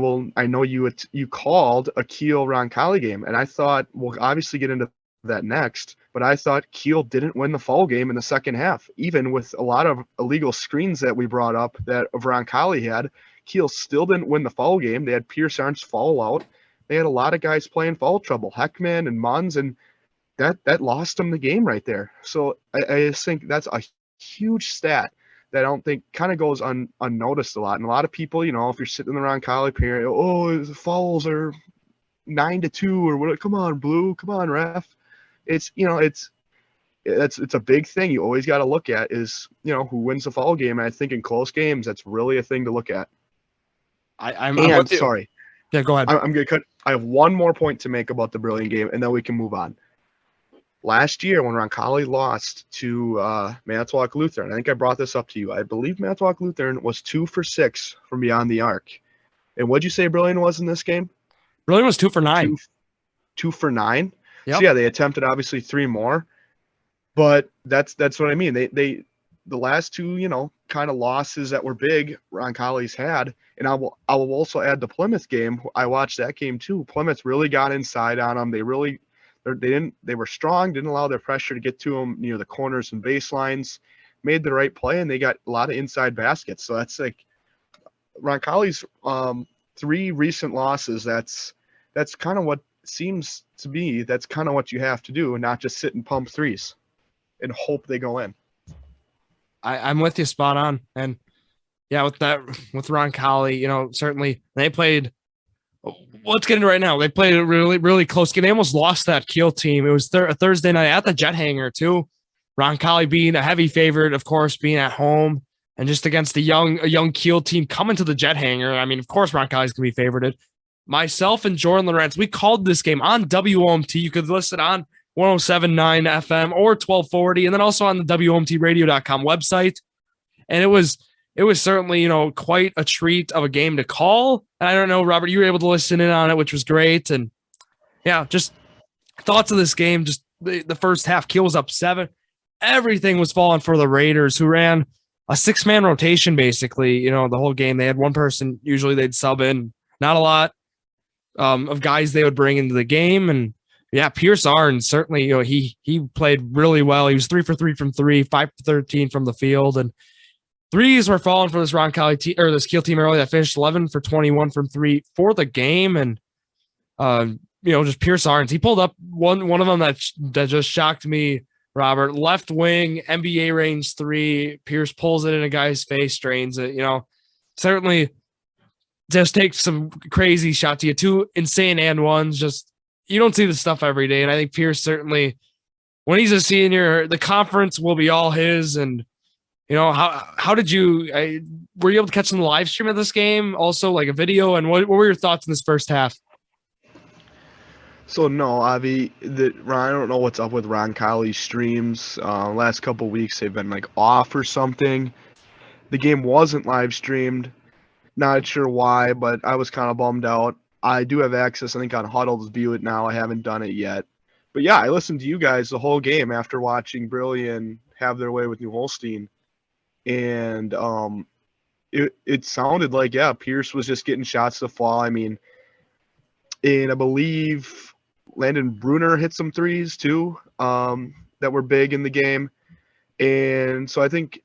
know you called a Keel Roncalli game, and I thought we'll obviously get into that next, but I thought Kiel didn't win the foul game in the second half. Even with a lot of illegal screens that we brought up that Roncalli had, Kiel still didn't win the foul game. They had Pierce Arns foul out. They had a lot of guys playing foul trouble, Heckman and Munns, and that lost them the game right there. So I just think that's a huge stat that I don't think kind of goes unnoticed a lot. And a lot of people, if you're sitting around college period, the fouls are 9-2 or what? Come on, Blue, come on, ref. It's a big thing. You always got to look at is who wins the foul game. And I think in close games, that's really a thing to look at. I'm sorry. Yeah, go ahead. I'm going to cut. I have one more point to make about the Brilliant game, and then we can move on. Last year, when Roncalli lost to Manitowoc Lutheran, I think I brought this up to you. I believe Manitowoc Lutheran was 2 for 6 from beyond the arc. And what'd you say Brilliant was in this game? Brilliant was 2 for 9. 2 for 9. Yep. So yeah, they attempted obviously 3 more, but that's what I mean. They the last 2 kind of losses that were big Roncalli's had, and I will also add the Plymouth game. I watched that game too. Plymouth really got inside on them. They were strong, didn't allow their pressure to get to them near the corners and baselines, made the right play, and they got a lot of inside baskets. So that's like Roncalli's 3 recent losses. That's kind of what seems to be. That's kind of what you have to do, and not just sit and pump threes and hope they go in. I'm with you spot on. And yeah, with Roncalli, certainly they played. Let's get into it right now. They played a really, really close game. They almost lost that Kiel team. It was a Thursday night at the Jet Hangar too. Roncalli being a heavy favorite, of course, being at home and just against a young Kiel team coming to the Jet Hangar. I mean, of course, Roncalli's gonna be favorited. Myself and Jordon Lawrenz, we called this game on WOMT. You could listen on 107.9 FM or 1240, and then also on the WOMTradio.com website. And it was certainly, quite a treat of a game to call. And I don't know, Robert, you were able to listen in on it, which was great. And yeah, just thoughts of this game. Just the first half, Kiel was up 7. Everything was falling for the Raiders, who ran a 6-man rotation, basically, the whole game. They had one person, usually they'd sub in, not a lot of guys they would bring into the game. And yeah, Pierce Arns, certainly, he played really well. He was 3 for 3 from 3, 5 for 13 from the field. And threes were falling for this Roncalli team or this Kiel team early. That finished 11 for 21 from 3 for the game. And, just Pierce Arns, he pulled up one of them that just shocked me, Robert. Left wing, NBA range 3. Pierce pulls it in a guy's face, drains it. Certainly just takes some crazy shots. You 2 insane and ones. Just, you don't see this stuff every day. And I think Pierce certainly, when he's a senior, the conference will be all his. And, how did were you able to catch some live stream of this game? Also, like a video, and what were your thoughts in this first half? So no, Avi, I don't know what's up with Roncalli's streams. Last couple of weeks they've been like off or something. The game wasn't live streamed. Not sure why, but I was kind of bummed out. I do have access, I think, on Huddle to view it now. I haven't done it yet. But yeah, I listened to you guys the whole game after watching Brillion have their way with New Holstein. And it sounded like, yeah, Pierce was just getting shots to fall. I mean, And I believe Landon Bruner hit some threes too, that were big in the game. And so I think,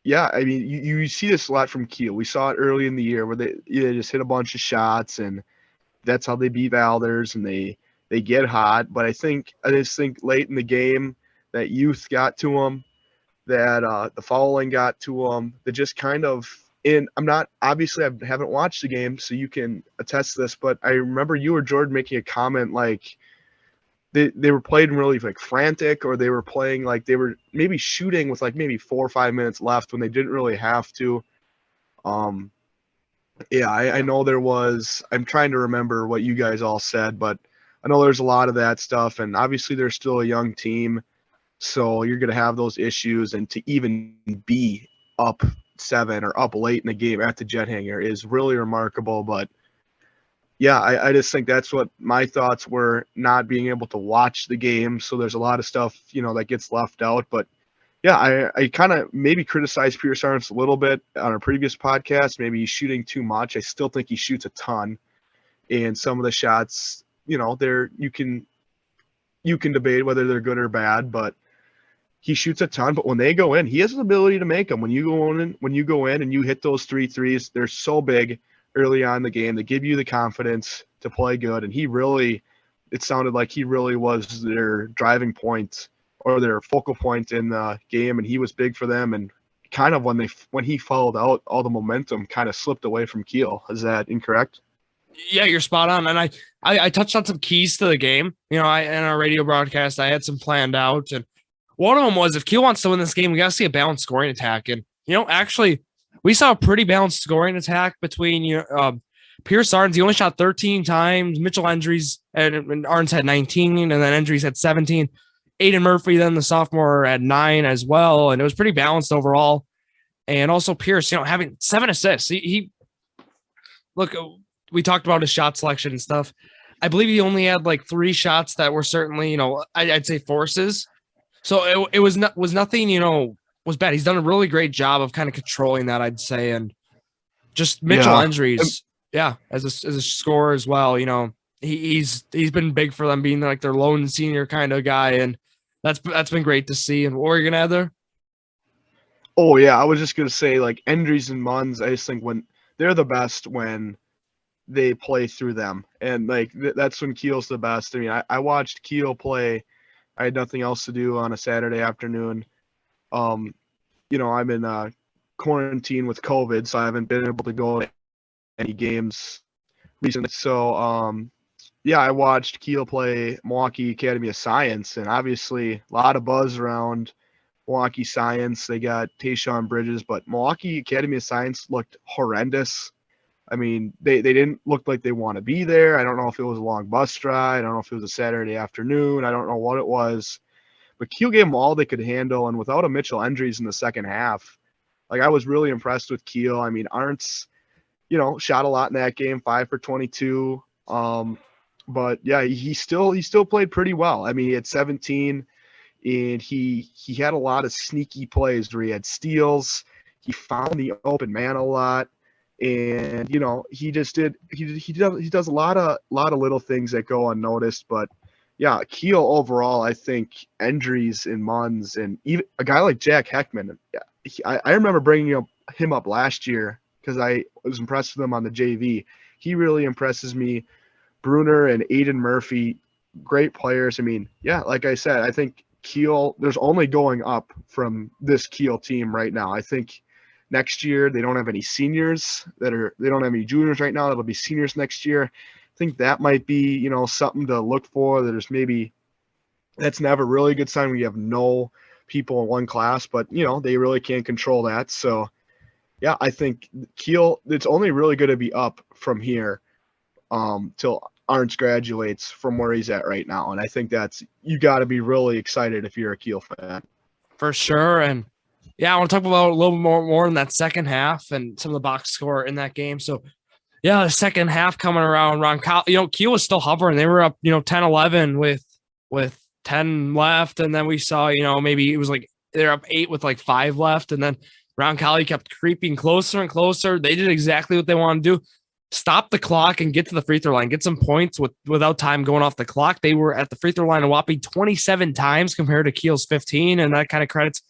yeah, I mean, you see this a lot from Kiel. We saw it early in the year where they just hit a bunch of shots, and that's how they beat Valders, and they get hot. But I just think late in the game that youth got to them, that the fouling got to them, that just kind of. And I'm not, obviously, I haven't watched the game, so you can attest to this, but I remember you or Jordan making a comment like they were playing really like frantic, or they were playing like they were maybe shooting with like maybe 4 or 5 minutes left when they didn't really have to. Yeah, I know there was, I'm trying to remember what you guys all said, but I know there's a lot of that stuff, and obviously they're still a young team, so you're going to have those issues, and to even be up 7 or up late in the game at the Jet Hangar is really remarkable. But yeah, I just think that's what my thoughts were, not being able to watch the game. So there's a lot of stuff, that gets left out. But yeah, I kind of maybe criticized Pierce Arndt a little bit on our previous podcast. Maybe he's shooting too much. I still think he shoots a ton. And some of the shots, you can debate whether they're good or bad, but he shoots a ton. But when they go in, he has the ability to make them. When you go in and you hit those 3 threes, they're so big early on in the game. They give you the confidence to play good. And it sounded like he really was their driving point or their focal point in the game, and he was big for them. And kind of when he fouled out, all the momentum kind of slipped away from Kiel. Is that incorrect? Yeah, you're spot on. And I touched on some keys to the game. In our radio broadcast, I had some planned out, and one of them was, if Kiel wants to win this game, we got to see a balanced scoring attack. And, actually, we saw a pretty balanced scoring attack between Pierce Arndt. He only shot 13 times. Mitchell Endries and Arndt had 19, and then Endries had 17. Aiden Murphy, then the sophomore, had 9 as well. And it was pretty balanced overall. And also Pierce, having 7 assists. He look, we talked about his shot selection and stuff. I believe he only had like 3 shots that were certainly, I'd say forces. So it was nothing, was bad. He's done a really great job of kind of controlling that, I'd say. And just Mitchell Endries, as a scorer as well. He's been big for them, being like their lone senior kind of guy, and that's been great to see. And what were you gonna add there? Oh yeah, I was just gonna say, like, Endries and Munns, I just think when they're the best when they play through them, and like that's when Kiel's the best. I mean, I watched Kiel play. I had nothing else to do on a Saturday afternoon. I'm in quarantine with COVID, so I haven't been able to go to any games recently. So, I watched Kiel play Milwaukee Academy of Science, and obviously a lot of buzz around Milwaukee Science. They got Tayshaun Bridges, but Milwaukee Academy of Science looked horrendous. I mean, they didn't look like they want to be there. I don't know if it was a long bus ride. I don't know if it was a Saturday afternoon. I don't know what it was. But Kiel gave them all they could handle, and without a Mitchell Endries in the second half, like, I was really impressed with Kiel. I mean, Arndt's, shot a lot in that game, 5 for 22. But yeah, he still played pretty well. I mean, he had 17, and he had a lot of sneaky plays where he had steals. He found the open man a lot. And he does a lot of little things that go unnoticed. But yeah, Kiel overall, I think Endries and Munns, and even a guy like Jack Heckman. I remember bringing him up last year because I was impressed with him on the JV. He really impresses me. Bruner and Aiden Murphy, great players. I mean, yeah, like I said, I think Kiel, there's only going up from this Kiel team right now. I think next year they don't have any seniors they don't have any juniors right now. That'll be seniors next year. I think that might be, something to look for. That's never really a good sign when you have no people in one class, but they really can't control that. So yeah, I think Kiel, it's only really going to be up from here till Arndt graduates from where he's at right now. And I think you got to be really excited if you're a Kiel fan. For sure. And yeah, I want to talk about a little more in that second half and some of the box score in that game. So yeah, the second half coming around, Roncalli, Kiel was still hovering. They were up, 10-11 with 10 left. And then we saw, maybe it was like they're up 8 with like 5 left. And then Roncalli kept creeping closer and closer. They did exactly what they wanted to do. stop the clock and get to the free throw line, get some points without time going off the clock. They were at the free throw line a whopping 27 times compared to Kiel's 15, and that kind of credits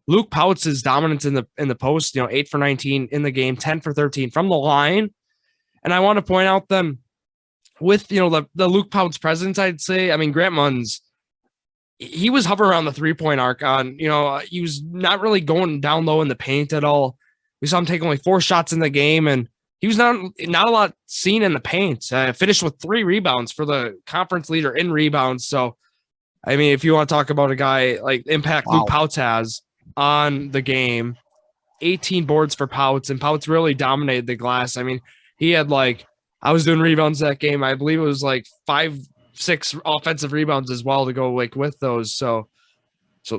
Luke Poutz's dominance in the post. 8 for 19 in the game, 10 for 13 from the line. And I want to point out them with the Luke Poutz presence. I'd say, I mean, Grant Munns, he was hovering around the 3-point arc on. He was not really going down low in the paint at all. We saw him take only 4 shots in the game, and he was not a lot seen in the paint. Finished with 3 rebounds for the conference leader in rebounds. So, I mean, if you want to talk about a guy like impact Luke Poutz has on the game, 18 boards for Poutz, and Poutz really dominated the glass. I mean, he had I was doing rebounds that game. I believe it was 5-6 offensive rebounds as well to go with those. So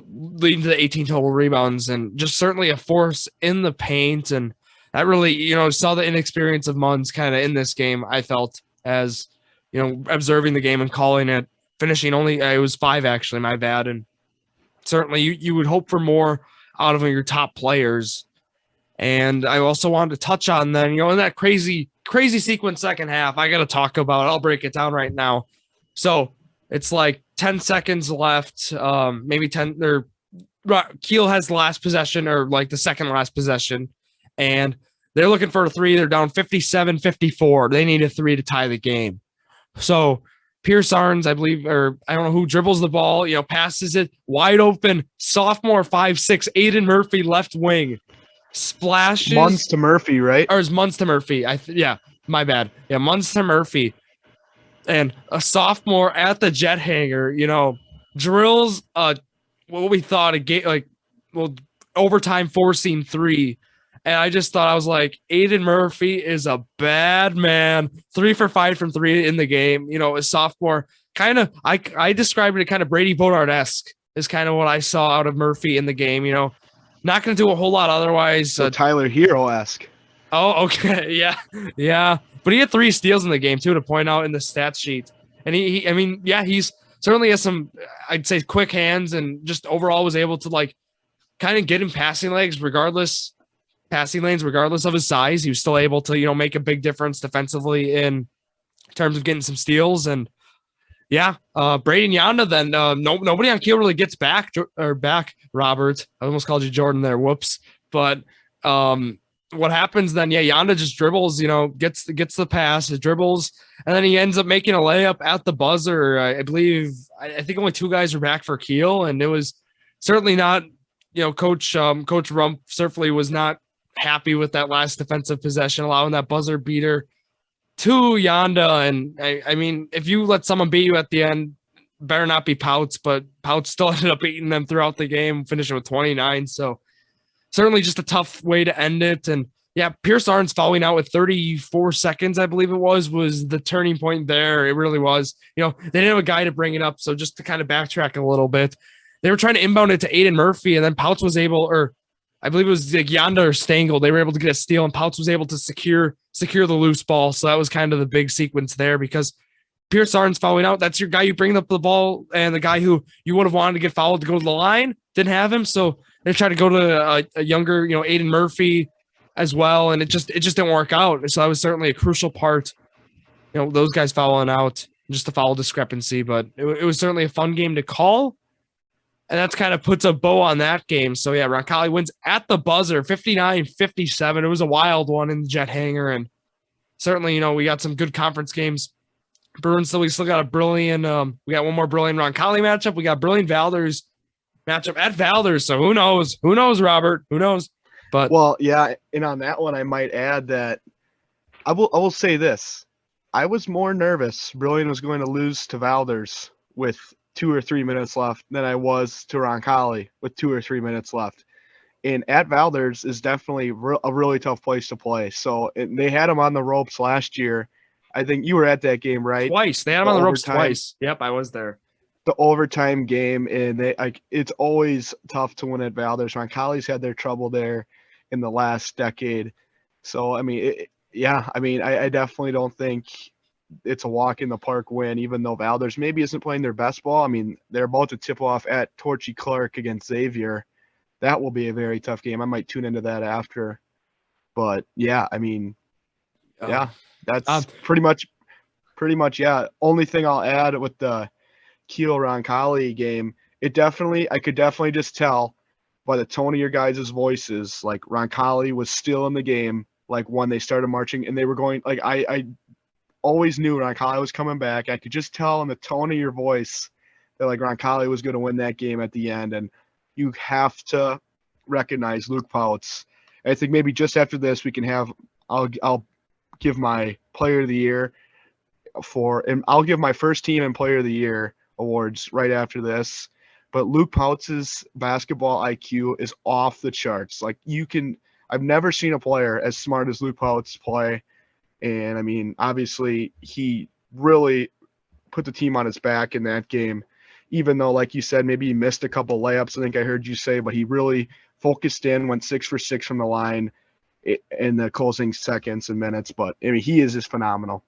leading to the 18 total rebounds, and just certainly a force in the paint. And that really, saw the inexperience of Munns kind of in this game, I felt, as, observing the game and calling it, finishing only, it was 5 actually, my bad. And certainly you would hope for more out of your top players. And I also wanted to touch on then, in that crazy sequence second half, I got to talk about it. I'll break it down right now. So it's 10 seconds left, maybe 10, or Kiel has the last possession, or the second last possession, and they're looking for a 3. They're down 57-54. They need a 3 to tie the game. So Pierce Arns, I believe, or I don't know who, dribbles the ball, passes it wide open. Sophomore 5'6", Aiden Murphy, left wing, splashes. Munns to Murphy, right? Or is Munns to Murphy? Yeah, my bad. Yeah, Munns to Murphy. And a sophomore at the jet hangar, drills what we thought a game, overtime forcing 3. And I just thought, I was like, Aiden Murphy is a bad man. 3 for 5 from 3 in the game. A sophomore, kind of, I described it kind of Brady Bodard-esque is kind of what I saw out of Murphy in the game. Not going to do a whole lot otherwise. So Tyler Hero-esque. Oh, okay. Yeah. But he had 3 steals in the game too, to point out in the stat sheet. And he's certainly has some, I'd say, quick hands, and just overall was able to kind of get him passing lanes regardless of his size. He was still able to, make a big difference defensively in terms of getting some steals. And yeah, Brady Yanda then, nobody on Kiel really gets back, Robert. I almost called you Jordan there. Whoops. But, what happens then? Yeah, Yanda just dribbles, gets the pass, it dribbles, and then he ends up making a layup at the buzzer. I believe, I think only 2 guys were back for Kiel, and it was certainly not, Coach Rump certainly was not happy with that last defensive possession, allowing that buzzer beater to Yanda. And I mean, if you let someone beat you at the end, better not be Poutz, but Poutz still ended up beating them throughout the game, finishing with 29. So certainly just a tough way to end it. And yeah, Pierce Arns falling out with 34 seconds, I believe it was the turning point there. It really was. They didn't have a guy to bring it up. So just to kind of backtrack a little bit, they were trying to inbound it to Aiden Murphy, and then Poutz was able, or I believe it was Yanda or Stengel, they were able to get a steal, and Poutz was able to secure the loose ball. So that was kind of the big sequence there, because Pierce Arns fouling out, that's your guy you bring up the ball, and the guy who you would have wanted to get fouled to go to the line didn't have him. So they tried to go to a younger, Aiden Murphy as well, and it just didn't work out. So that was certainly a crucial part, those guys fouling out, just a foul discrepancy. But it was certainly a fun game to call, and that's kind of puts a bow on that game. So yeah, Roncalli wins at the buzzer, 59-57. It was a wild one in the jet hangar, and certainly, we got some good conference games. Bruins, we still got a Brillion. We got one more Brillion Roncalli matchup. We got Brillion Valders matchup at Valders. So who knows? Who knows, Robert? Who knows? But well, yeah, and on that one, I might add that I will say this. I was more nervous Brillion was going to lose to Valders with 2 or 3 minutes left than I was to Roncalli with 2 or 3 minutes left. And at Valders is definitely a really tough place to play. So they had him on the ropes last year. I think you were at that game, right? Twice. They had him on the ropes twice. Yep, I was there. The overtime game, and it's always tough to win at Valders. Roncalli's had their trouble there in the last decade. So, I mean, I definitely don't think it's a walk in the park win, even though Valders maybe isn't playing their best ball. I mean, they're about to tip off at Torchy Clark against Xavier. That will be a very tough game. I might tune into that after. But, yeah, I mean, yeah. That's pretty much, yeah. Only thing I'll add with the Keel Roncalli game, I could definitely just tell by the tone of your guys' voices, like Roncalli was still in the game, like when they started marching and they were going, like I always knew Roncalli was coming back. I could just tell in the tone of your voice that like Roncalli was going to win that game at the end, and you have to recognize Luke Pouts. I think maybe just after this we can have I'll give my player of the year and I'll give my first team and player of the year awards right after this. But Luke Pouts' basketball IQ is off the charts. Like I've never seen a player as smart as Luke Pouts play. And I mean, obviously he really put the team on his back in that game, even though, like you said, maybe he missed a couple layups, I think I heard you say, but he really focused in, went 6 for 6 from the line in the closing seconds and minutes. But I mean, he is just phenomenal.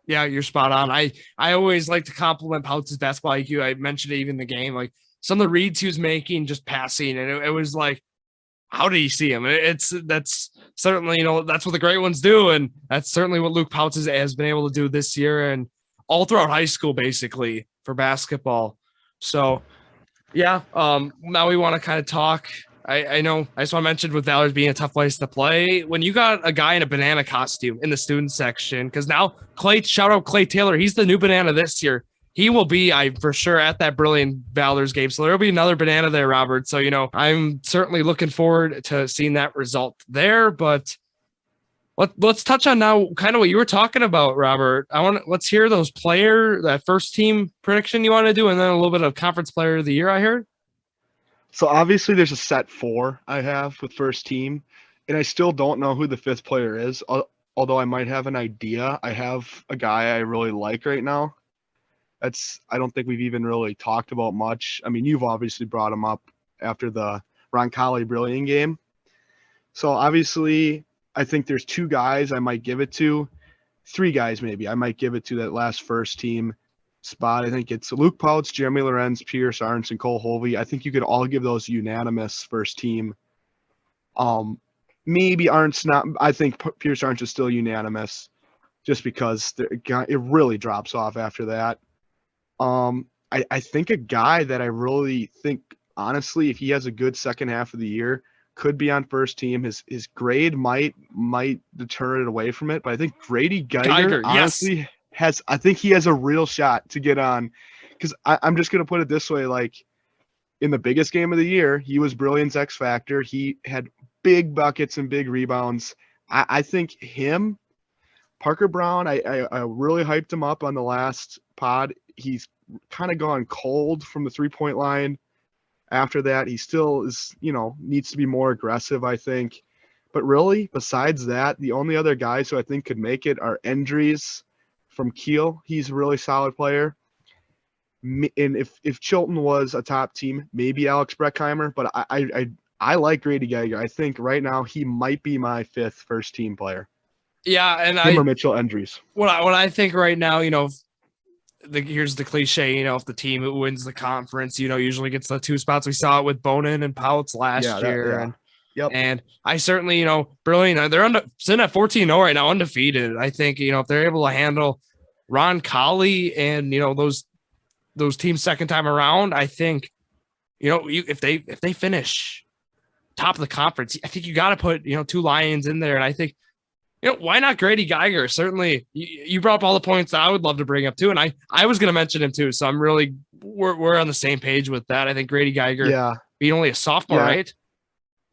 Yeah, you're spot on. I always like to compliment Pouts' basketball IQ. I mentioned it even in the game, like some of the reads he was making, just passing, and it was like, how did he see him? That's certainly, that's what the great ones do, and that's certainly what Luke Pouts has been able to do this year and all throughout high school, basically, for basketball. So, yeah, now we want to kind of talk. I know I just want to mention with Valor's being a tough place to play. When you got a guy in a banana costume in the student section, because now shout out Clay Taylor, he's the new banana this year. He will be, for sure, at that Brillion Valor's game. So there'll be another banana there, Robert. So, I'm certainly looking forward to seeing that result there. But let's touch on now kind of what you were talking about, Robert. Let's hear that first team prediction you want to do, and then a little bit of conference player of the year, I heard. So obviously there's a set 4 I have with first team, and I still don't know who the 5th player is, although I might have an idea. I have a guy I really like right now. I don't think we've even really talked about much. I mean, you've obviously brought him up after the Roncalli Brillion game. So obviously I think there's 2 guys I might give it to, 3 guys maybe I might give it to that last first team spot. I think it's Luke Pouts, Jeremy Lorenz, Pierce Arntz, and Cole Hovey. I think you could all give those unanimous first team. Maybe Arntz not. I think Pierce Arntz is still unanimous, just because it really drops off after that. I think a guy that I really think, honestly, if he has a good second half of the year, could be on first team. His grade might deter it away from it, but I think Grady Geiger honestly I think he has a real shot to get on, because I'm just going to put it this way. Like, in the biggest game of the year, he was Brillion's X factor. He had big buckets and big rebounds. I think him, Parker Brown, I really hyped him up on the last pod. He's kind of gone cold from the 3-point line. After that, he still is, needs to be more aggressive, I think. But really, besides that, the only other guys who I think could make it are Endries from Kiel. He's a really solid player. And if Chilton was a top team, maybe Alex Breckheimer. But I like Grady Geiger. I think right now he might be my 5th first team player. Yeah, and him or Mitchell Endries. What I think right now, here's the cliche, if the team who wins the conference, usually gets the 2 spots. We saw it with Bonin and Pouts last year. Yep. And I certainly, Brillion, they're sitting at 14-0 right now, undefeated. I think, if they're able to handle Roncalli and, those teams second time around, I think, if they finish top of the conference, I think you got to put, 2 Lions in there. And I think, why not Grady Geiger? Certainly, you brought up all the points that I would love to bring up too, and I was going to mention him too. So I'm really we're on the same page with that. I think Grady Geiger, being only a sophomore, right?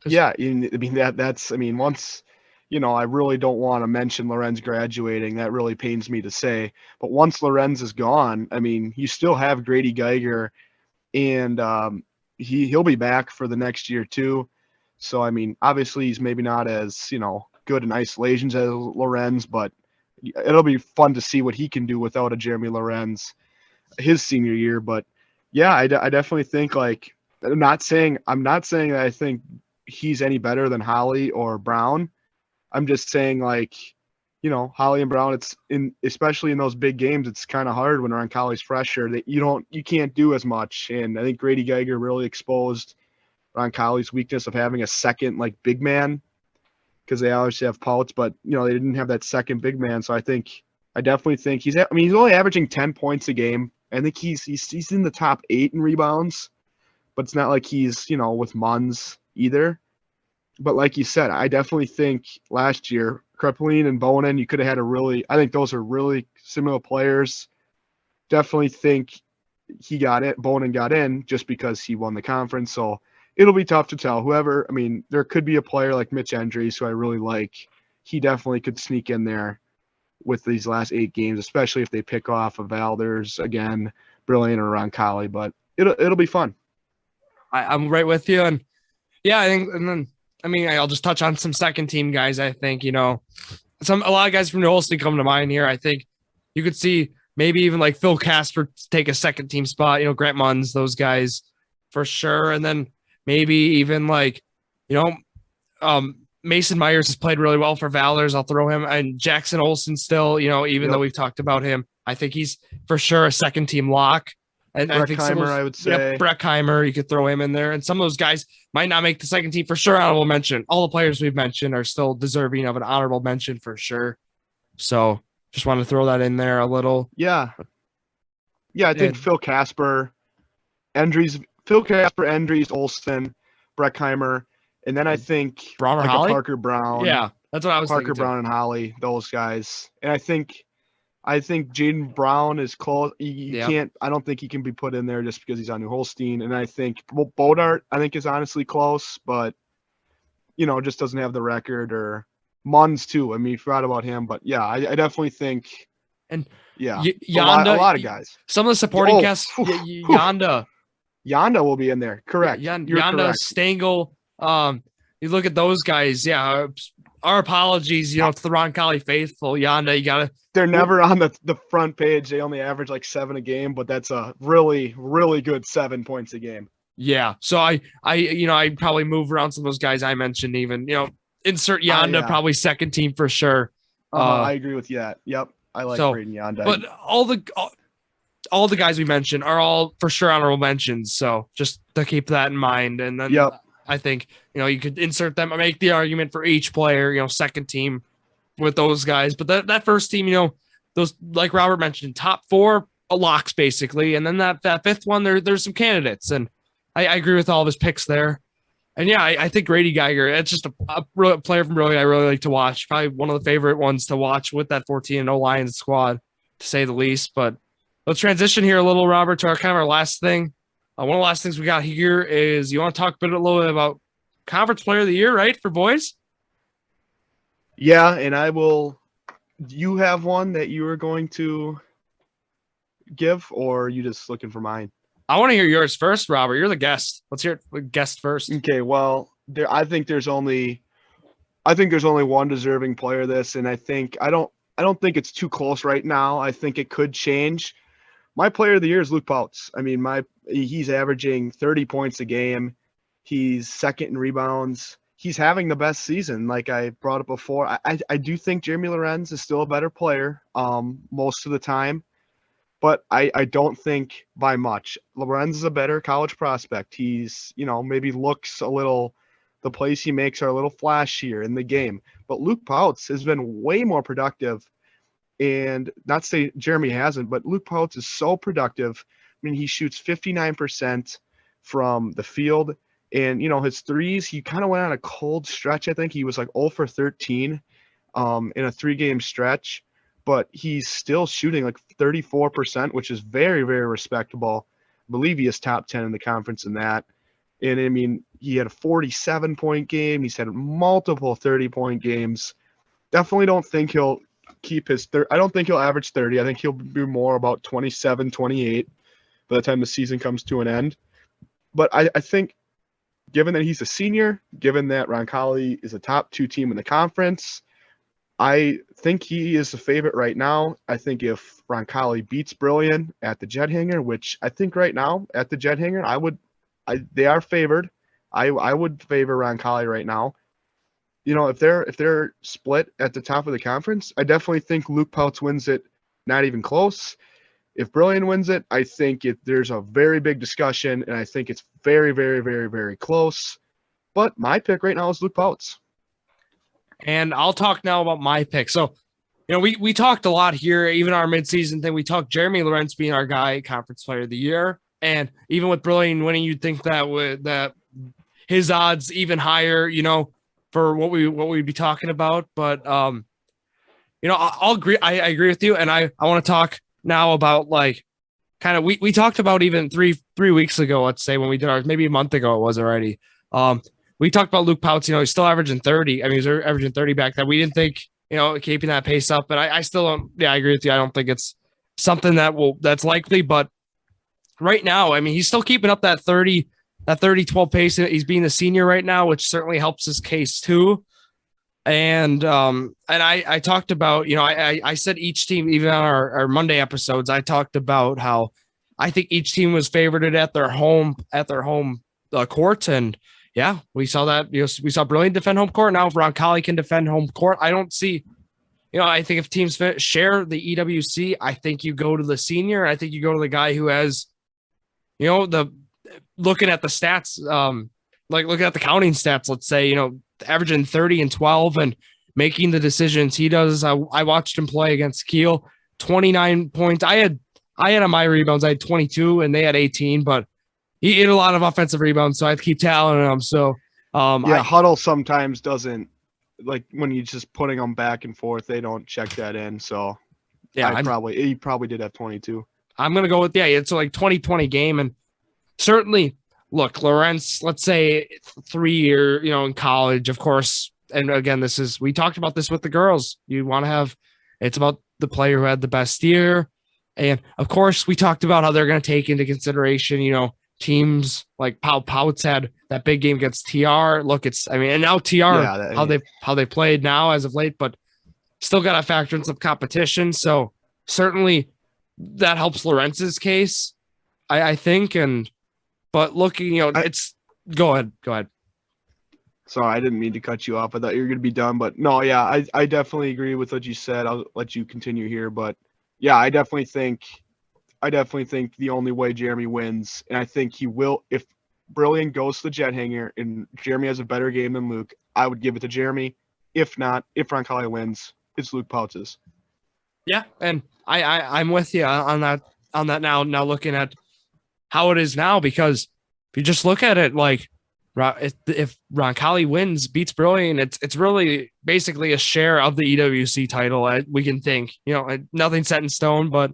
Yeah, I mean that's once, I really don't want to mention Lorenz graduating. That really pains me to say, but once Lorenz is gone, you still have Grady Geiger, and he'll be back for the next year too. So obviously he's maybe not as good in isolations as Lorenz, but it'll be fun to see what he can do without a Jeremy Lorenz his senior year. But yeah, I definitely think, like, I'm not saying that I think he's any better than Holly or Brown. I'm just saying, like, Holly and Brown, especially in those big games, it's kind of hard when Roncalli's fresher that you can't do as much. And I think Grady Geiger really exposed Roncalli's weakness of having a second, like, big man. because they obviously have Pouts, but they didn't have that second big man. So I definitely think he's only averaging 10 points a game. I think he's in the top 8 in rebounds, but it's not like he's with Munns either. But like you said, I definitely think last year Krepelin and Bonin, you could have had I think those are really similar players. Definitely think Bonin got in just because he won the conference. So it'll be tough to tell. There could be a player like Mitch Endries, who I really like. He definitely could sneak in there with these last 8 games, especially if they pick off of Valders again, Brillion or Roncalli. But it'll be fun. I'm right with you. And yeah, I think, and then, I'll just touch on some second team guys. I think, a lot of guys from New Ulster come to mind here. I think you could see maybe even like Phil Casper take a second team spot, Grant Munns, those guys for sure. And then maybe even like, Mason Myers has played really well for Valders. I'll throw him, and Jackson Olsen still, even though we've talked about him, I think he's for sure a second team lock. And I think I would say. Breckheimer, you could throw him in there. And some of those guys might not make the second team for sure. Honorable mention. All the players we've mentioned are still deserving of an honorable mention for sure. So just want to throw that in there a little. Yeah. Yeah, I think Phil Casper, Endries, Olsen, Breckheimer, and then I think Parker Brown. Yeah, that's what I was thinking. Parker Brown and Holly, those guys. And I think Jaden Brown is close. I don't think he can be put in there just because he's on New Holstein. And I think Bodart, is honestly close, but just doesn't have the record. Or Munns too. You forgot about him, but yeah, I definitely think. And Yonda, a lot of guys. Some of the supporting cast, Yonda will be in there. Correct. Yonda, correct. Stengel. You look at those guys. Yeah. Our apologies, to the Roncalli faithful. Yonda, they're never on the front page. They only average like 7 a game, but that's a really, really good 7 points a game. Yeah. So I'd probably move around some of those guys I mentioned even, insert Yonda, probably second team for sure. I agree with you. Yep. I like Braden Yonda. But all the guys we mentioned are all for sure honorable mentions. So just to keep that in mind. And then I think, you could insert them, make the argument for each player, second team with those guys. But that first team, those, like Robert mentioned, top 4 locks basically. And then that 5th one, there's some candidates. And I agree with all of his picks there. And yeah, I think Grady Geiger, it's just a player from Brillion I really like to watch. Probably one of the favorite ones to watch with that 14-0 Lions squad, to say the least. But let's transition here a little, Robert, to our last thing. One of the last things we got here is you want to talk a little bit about Conference Player of the Year, right, for boys? Yeah, and I will. You have one that you were going to give, or are you just looking for mine? I want to hear yours first, Robert. You're the guest. Let's hear it. Guest first. Okay. Well, I think there's only one deserving player of this, and I don't think it's too close right now. I think it could change. My player of the year is Luke Pouts. He's averaging 30 points a game. He's second in rebounds. He's having the best season, like I brought up before. I do think Jeremy Lorenz is still a better player most of the time, but I don't think by much. Lorenz is a better college prospect. He's, maybe looks a little, the plays he makes are a little flashier in the game. But Luke Pouts has been way more productive. And not to say Jeremy hasn't, but Luke Pouts is so productive. He shoots 59% from the field. And, his threes, he kind of went on a cold stretch. I think he was like 0 for 13 in a 3-game stretch. But he's still shooting like 34%, which is very, very respectable. I believe he is top 10 in the conference in that. And, he had a 47-point game. He's had multiple 30-point games. Definitely don't think he'll keep his I don't think he'll average 30. I think he'll be more about 27, 28 by the time the season comes to an end. But I think given that he's a senior, given that Roncalli is a top 2 team in the conference, I think he is the favorite right now. I think if Roncalli beats Brillion at the Jet Hangar, which I think right now at the Jet Hangar, they are favored. I would favor Roncalli right now. If they're split at the top of the conference, I definitely think Luke Pouts wins it, not even close. If Brillion wins it, I think there's a very big discussion, and I think it's very, very, very, very close. But my pick right now is Luke Pouts. And I'll talk now about my pick. So, we talked a lot here, even our midseason thing. We talked Jeremy Lawrence being our guy, conference player of the year. And even with Brillion winning, you'd think that his odds even higher, for what we'd be talking about. But I'll agree. I agree with you. And I want to talk now about kind of we talked about even three weeks ago, let's say, when we did ours, maybe a month ago it was already. We talked about Luke Pouts, he's still averaging 30. I mean, he's averaging 30 back then. We didn't think, keeping that pace up, but I still don't. Yeah, I agree with you. I don't think it's something that's likely, but right now, I mean, he's still keeping up that 30-12 pace. He's being a senior right now, which certainly helps his case too. And I talked about, I said each team, even on our Monday episodes, I talked about how I think each team was favored at their home court. And yeah, we saw that. We saw Brillion defend home court. Now if Roncalli can defend home court, I don't see, I think if teams share the EWC, I think you go to the senior. I think you go to the guy who has, looking at the stats, looking at the counting stats, let's say, averaging 30 and 12 and making the decisions he does. I watched him play against Kiel, 29 points. I had on my rebounds, I had 22 and they had 18, but he had a lot of offensive rebounds, so I had to keep tallying them. So Huddle sometimes doesn't, when you're just putting them back and forth, they don't check that in. So yeah, he probably did have 22. I'm gonna go with it's like 20-20 game, and certainly look, Lawrence, let's say 3 year, in college, of course. And again, we talked about this with the girls. You want to have, it's about the player who had the best year. And of course, we talked about how they're going to take into consideration, teams like Pouts had that big game against TR. Look, and now TR, how they played now as of late, but still got to factor in some competition. So certainly that helps Lawrence's case, I think. But looking, go ahead. Sorry, I didn't mean to cut you off. I thought you were going to be done, but no, yeah, I definitely agree with what you said. I'll let you continue here, but yeah, I definitely think the only way Jeremy wins, and I think he will, if Brillion goes to the jet hanger and Jeremy has a better game than Luke, I would give it to Jeremy. If not, if Roncalli wins, it's Luke Pouts'. Yeah, and I'm with you on that now looking at how it is now, because if you just look at it, if Roncalli beats Brillion, it's really basically a share of the EWC title. We can think, nothing set in stone, but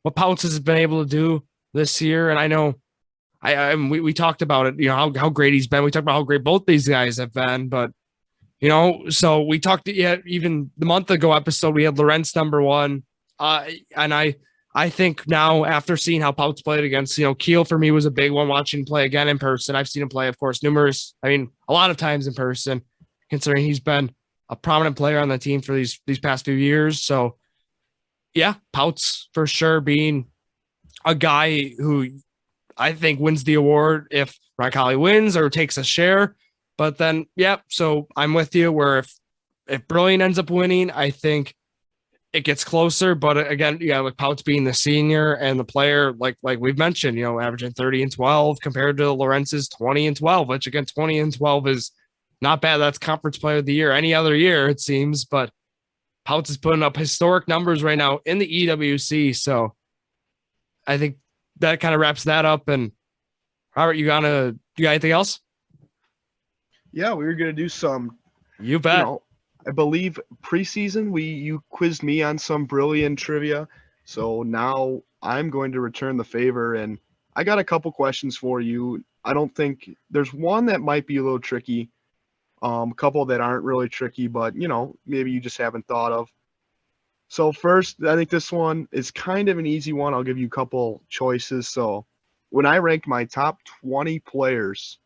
what Pouts has been able to do this year, and I know we talked about it, how great he's been. We talked about how great both these guys have been, but so we talked, even the month ago episode, we had Lawrence number one, and I think now, after seeing how Pouts played against, Kiel for me was a big one, watching him play again in person. I've seen him play, of course, a lot of times in person, considering he's been a prominent player on the team for these past few years. So yeah, Pouts for sure being a guy who I think wins the award if Roncalli wins or takes a share. But then, so I'm with you where if Brillion ends up winning, I think it gets closer, but again, Pouts being the senior and the player, like we've mentioned, averaging 30 and 12 compared to Lawrence's 20 and 12, which again, 20 and 12 is not bad. That's conference player of the year any other year, it seems, but Pouts is putting up historic numbers right now in the EWC. So I think that kind of wraps that up. And Robert, you got anything else? Yeah, we were going to do some, you bet. I believe preseason, you quizzed me on some Brillion trivia. So now I'm going to return the favor, and I got a couple questions for you. I don't think there's one that might be a little tricky. A couple that aren't really tricky, but maybe you just haven't thought of. So first, I think this one is kind of an easy one. I'll give you a couple choices. So when I ranked my top 20 players,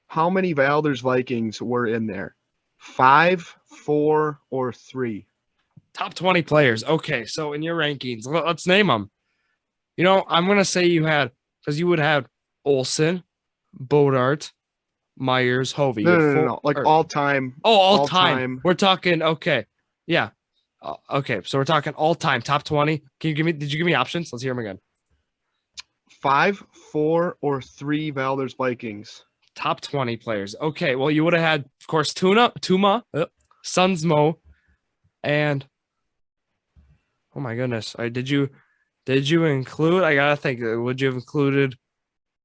how many Valdez Vikings were in there? 5, 4, or 3? Top 20 players. Okay, so in your rankings, let's name them. I'm going to say you would have Olsen, Bodart, Myers, Hovey. No. All time. Oh, all time. We're talking, okay. Yeah. Okay, so we're talking all time, top 20. Did you give me options? Let's hear them again. 5, 4, or 3 Valdez Vikings. Top 20 players. Okay, well, you would have had, of course, Tuma. Sunsmo, and oh my goodness, did you include? I gotta think. Would you have included?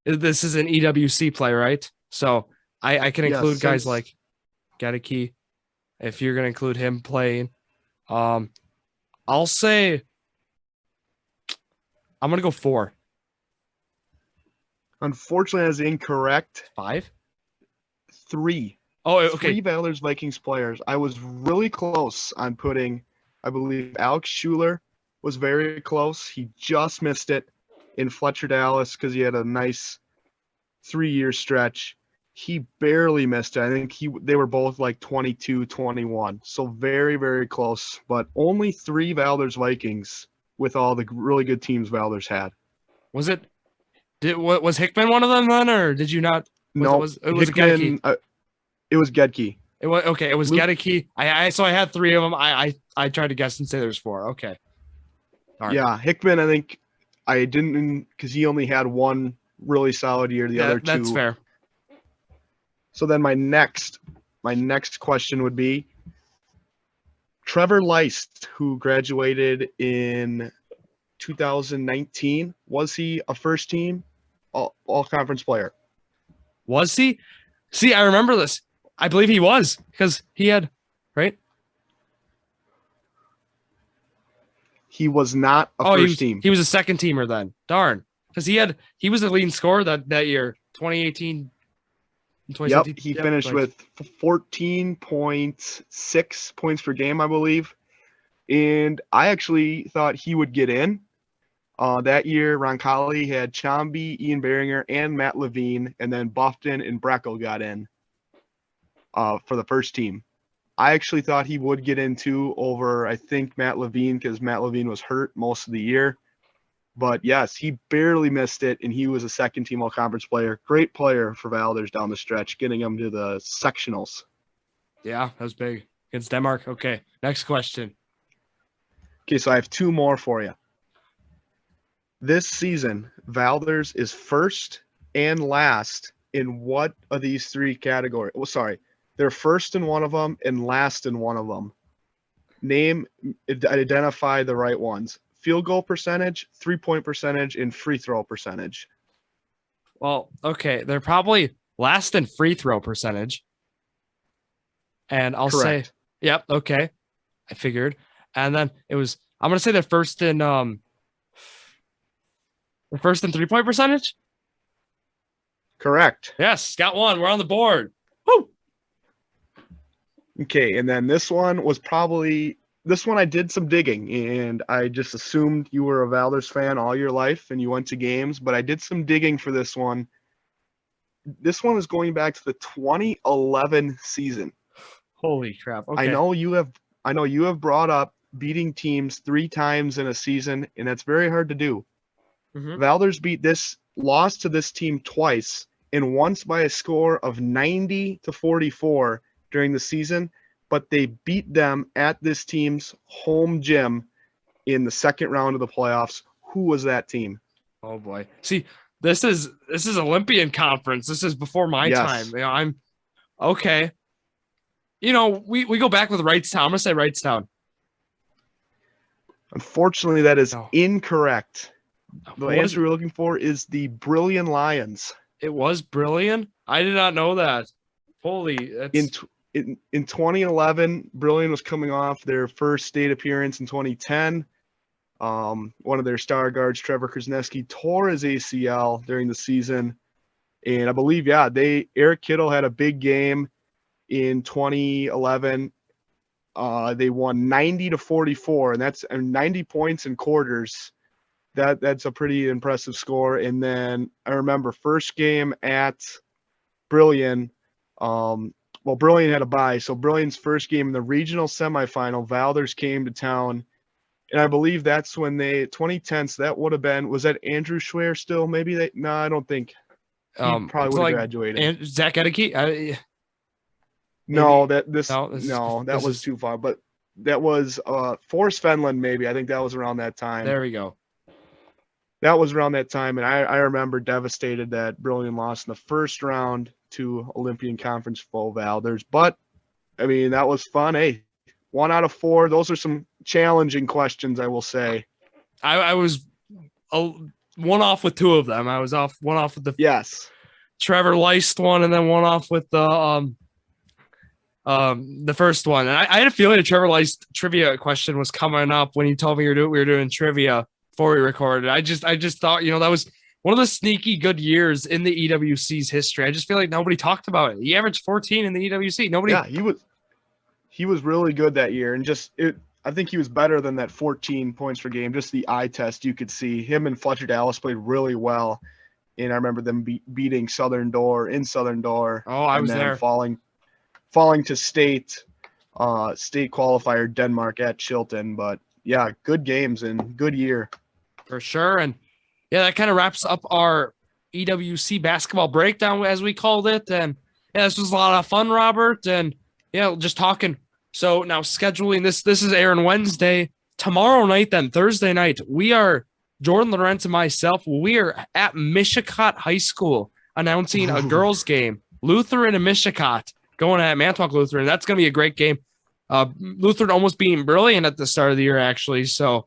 This is an EWC play, right? So I can Yeah, include guys since like Gadecki if you're gonna include him playing. Um, I'll say I'm gonna go 4. unfortunately that's incorrect. 5? 3. Oh, okay. 3 Valor's Vikings players. I was really close on putting, I believe Alex Schuler was very close. He just missed it in Fletcher Dallas because he had a nice 3-year stretch. He barely missed it. I think they were both like 22, 21. So very, very close. But only 3 Valor's Vikings with all the really good teams Valor's had. Was it? Was Hickman one of them then, or did you not? No, It was a Gadecki. It was Gedke. It was okay. It was Luke, Gadecki. So I had 3 of them. I tried to guess and say there's 4. Okay. All right. Yeah, Hickman. I think I didn't because he only had one really solid year. The other 2. That's fair. So then my next question would be Trevor Lyst, who graduated in 2019. Was he a first team all conference player? Was he? See, I remember this. I believe he was because he had, right? He was not a first team. He was a second teamer then. Darn. Because he was the leading scorer that year, 2018. Yep, he finished with 14.6 points per game, I believe. And I actually thought he would get in. That year, Roncalli had Chomby, Ian Beringer, and Matt Levine, and then Buffton and Breckel got in for the first team. I actually thought he would get in too over, I think, Matt Levine because Matt Levine was hurt most of the year. But yes, he barely missed it, and he was a second-team all-conference player. Great player for Valors down the stretch, getting him to the sectionals. Yeah, that was big against Denmark. Okay, next question. Okay, so I have 2 more for you. This season, Valors is first and last in what of these 3 categories? Well, sorry, they're first in one of them and last in one of them. Identify the right ones. Field goal percentage, 3-point percentage, and free throw percentage. Well, okay, they're probably last in free throw percentage. And I'll Correct. say, yep, okay. I figured. And then I'm gonna say they're first in 3-point percentage. Correct. Yes, got one. We're on the board. Woo! Okay, and then this one I did some digging, and I just assumed you were a Valors fan all your life and you went to games, but I did some digging for this one. This one is going back to the 2011 season. Holy crap. Okay. I know you have brought up beating teams 3 times in a season, and that's very hard to do. Mm-hmm. Valors lost to this team twice, and once by a score of 90-44 during the season, but they beat them at this team's home gym in the second round of the playoffs. Who was that team? Oh boy. See, this is Olympian Conference. This is before my time. You know, I'm okay. You know, we go back with Wrightstown. I'm gonna say Wrightstown. Unfortunately, that is incorrect. The What answer we're looking for is the Brillion Lions. It was Brillion? I did not know that. Holy, that's... In 2011, Brillion was coming off their first state appearance in 2010. One of their star guards, Trevor Krasneski, tore his ACL during the season. And I believe, Eric Kittle had a big game in 2011. They won 90-44, and that's 90 points in quarters. That's a pretty impressive score. And then I remember first game at Brillion. Brillion had a bye, so Brillion's first game in the regional semifinal, Valors came to town, and I believe that's when 2010. So that would have been, was that Andrew Schwer still? Maybe I don't think. He probably would have graduated. And Zach Edeke? That was too far. But that was Forrest Fenlon, maybe. I think that was around that time. There we go. That was around that time, and I remember devastated that Brillion lost in the first round to Olympian Conference full Valors. But I mean, that was fun. Hey, 1 out of 4. Those are some challenging questions, I will say. I was one off with 2 of them. I was one off with the Trevor Lyst one, and then one off with the first one. And I had a feeling the Trevor Lyst trivia question was coming up when you told me we were doing trivia before we recorded. I just thought, that was one of the sneaky good years in the EWC's history. I just feel like nobody talked about it. He averaged 14 in the EWC. Nobody. Yeah, he was really good that year, and I think he was better than that 14 points per game. Just the eye test, you could see him and Fletcher Dallas played really well. And I remember them beating Southern Door in Southern Door. Oh, I was there. Falling to state qualifier Denmark at Chilton. But yeah, good games and good year. For sure. And yeah, that kind of wraps up our EWC basketball breakdown, as we called it. And yeah, this was a lot of fun, Robert. And yeah, just talking. So now scheduling this is airing Wednesday. Tomorrow night, then Thursday night, we are Jordon Lawrenz and myself. We are at Mishicot High School announcing a girls' game. Lutheran and Mishicot going at Manitowoc Lutheran. That's going to be a great game. Lutheran almost beating Brillion at the start of the year, actually. So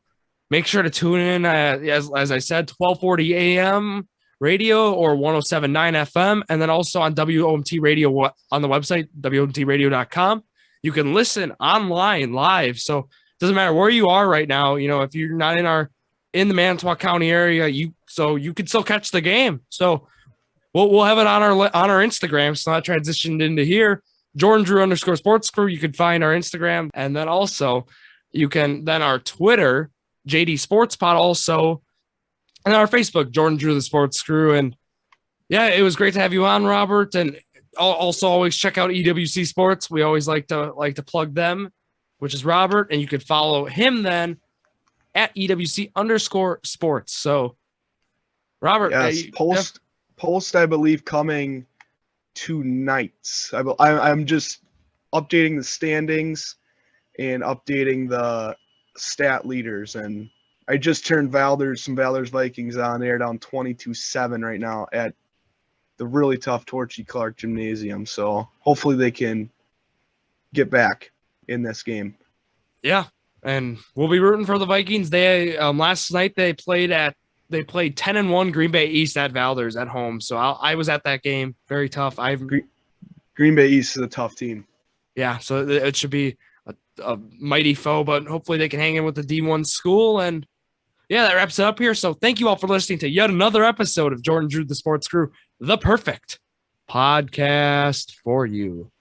make sure to tune in, as I said, 12:40 a.m. radio or 107.9 FM, and then also on WOMT Radio on the website, WOMTradio.com. You can listen online live. So it doesn't matter where you are right now. If you're not in the Manitowoc County area, you can still catch the game. So we'll have it on our Instagram. So that transitioned into here. Jordan Drew _sports crew. You can find our Instagram, and then also you can our Twitter, JD Sports Pod, also, and our Facebook, Jordan Drew the Sports Crew. And yeah, it was great to have you on, Robert. And also always check out EWC Sports. We always like to plug them, which is Robert, and you can follow him then at EWC_sports. So Robert, yes, post I believe coming tonight. I'm just updating the standings and updating the stat leaders, and I just turned some Valor's Vikings on. They're down 22-7 right now at the really tough Torchy Clark Gymnasium. So hopefully they can get back in this game. Yeah, and we'll be rooting for the Vikings. They last night they played 10-1 Green Bay East at Valders at home. So I was at that game. Very tough. Green Bay East is a tough team. Yeah, so it should be a mighty foe, but hopefully they can hang in with the D1 school. And yeah, that wraps it up here. So thank you all for listening to yet another episode of Jordan Drew the Sports Crew, the perfect podcast for you.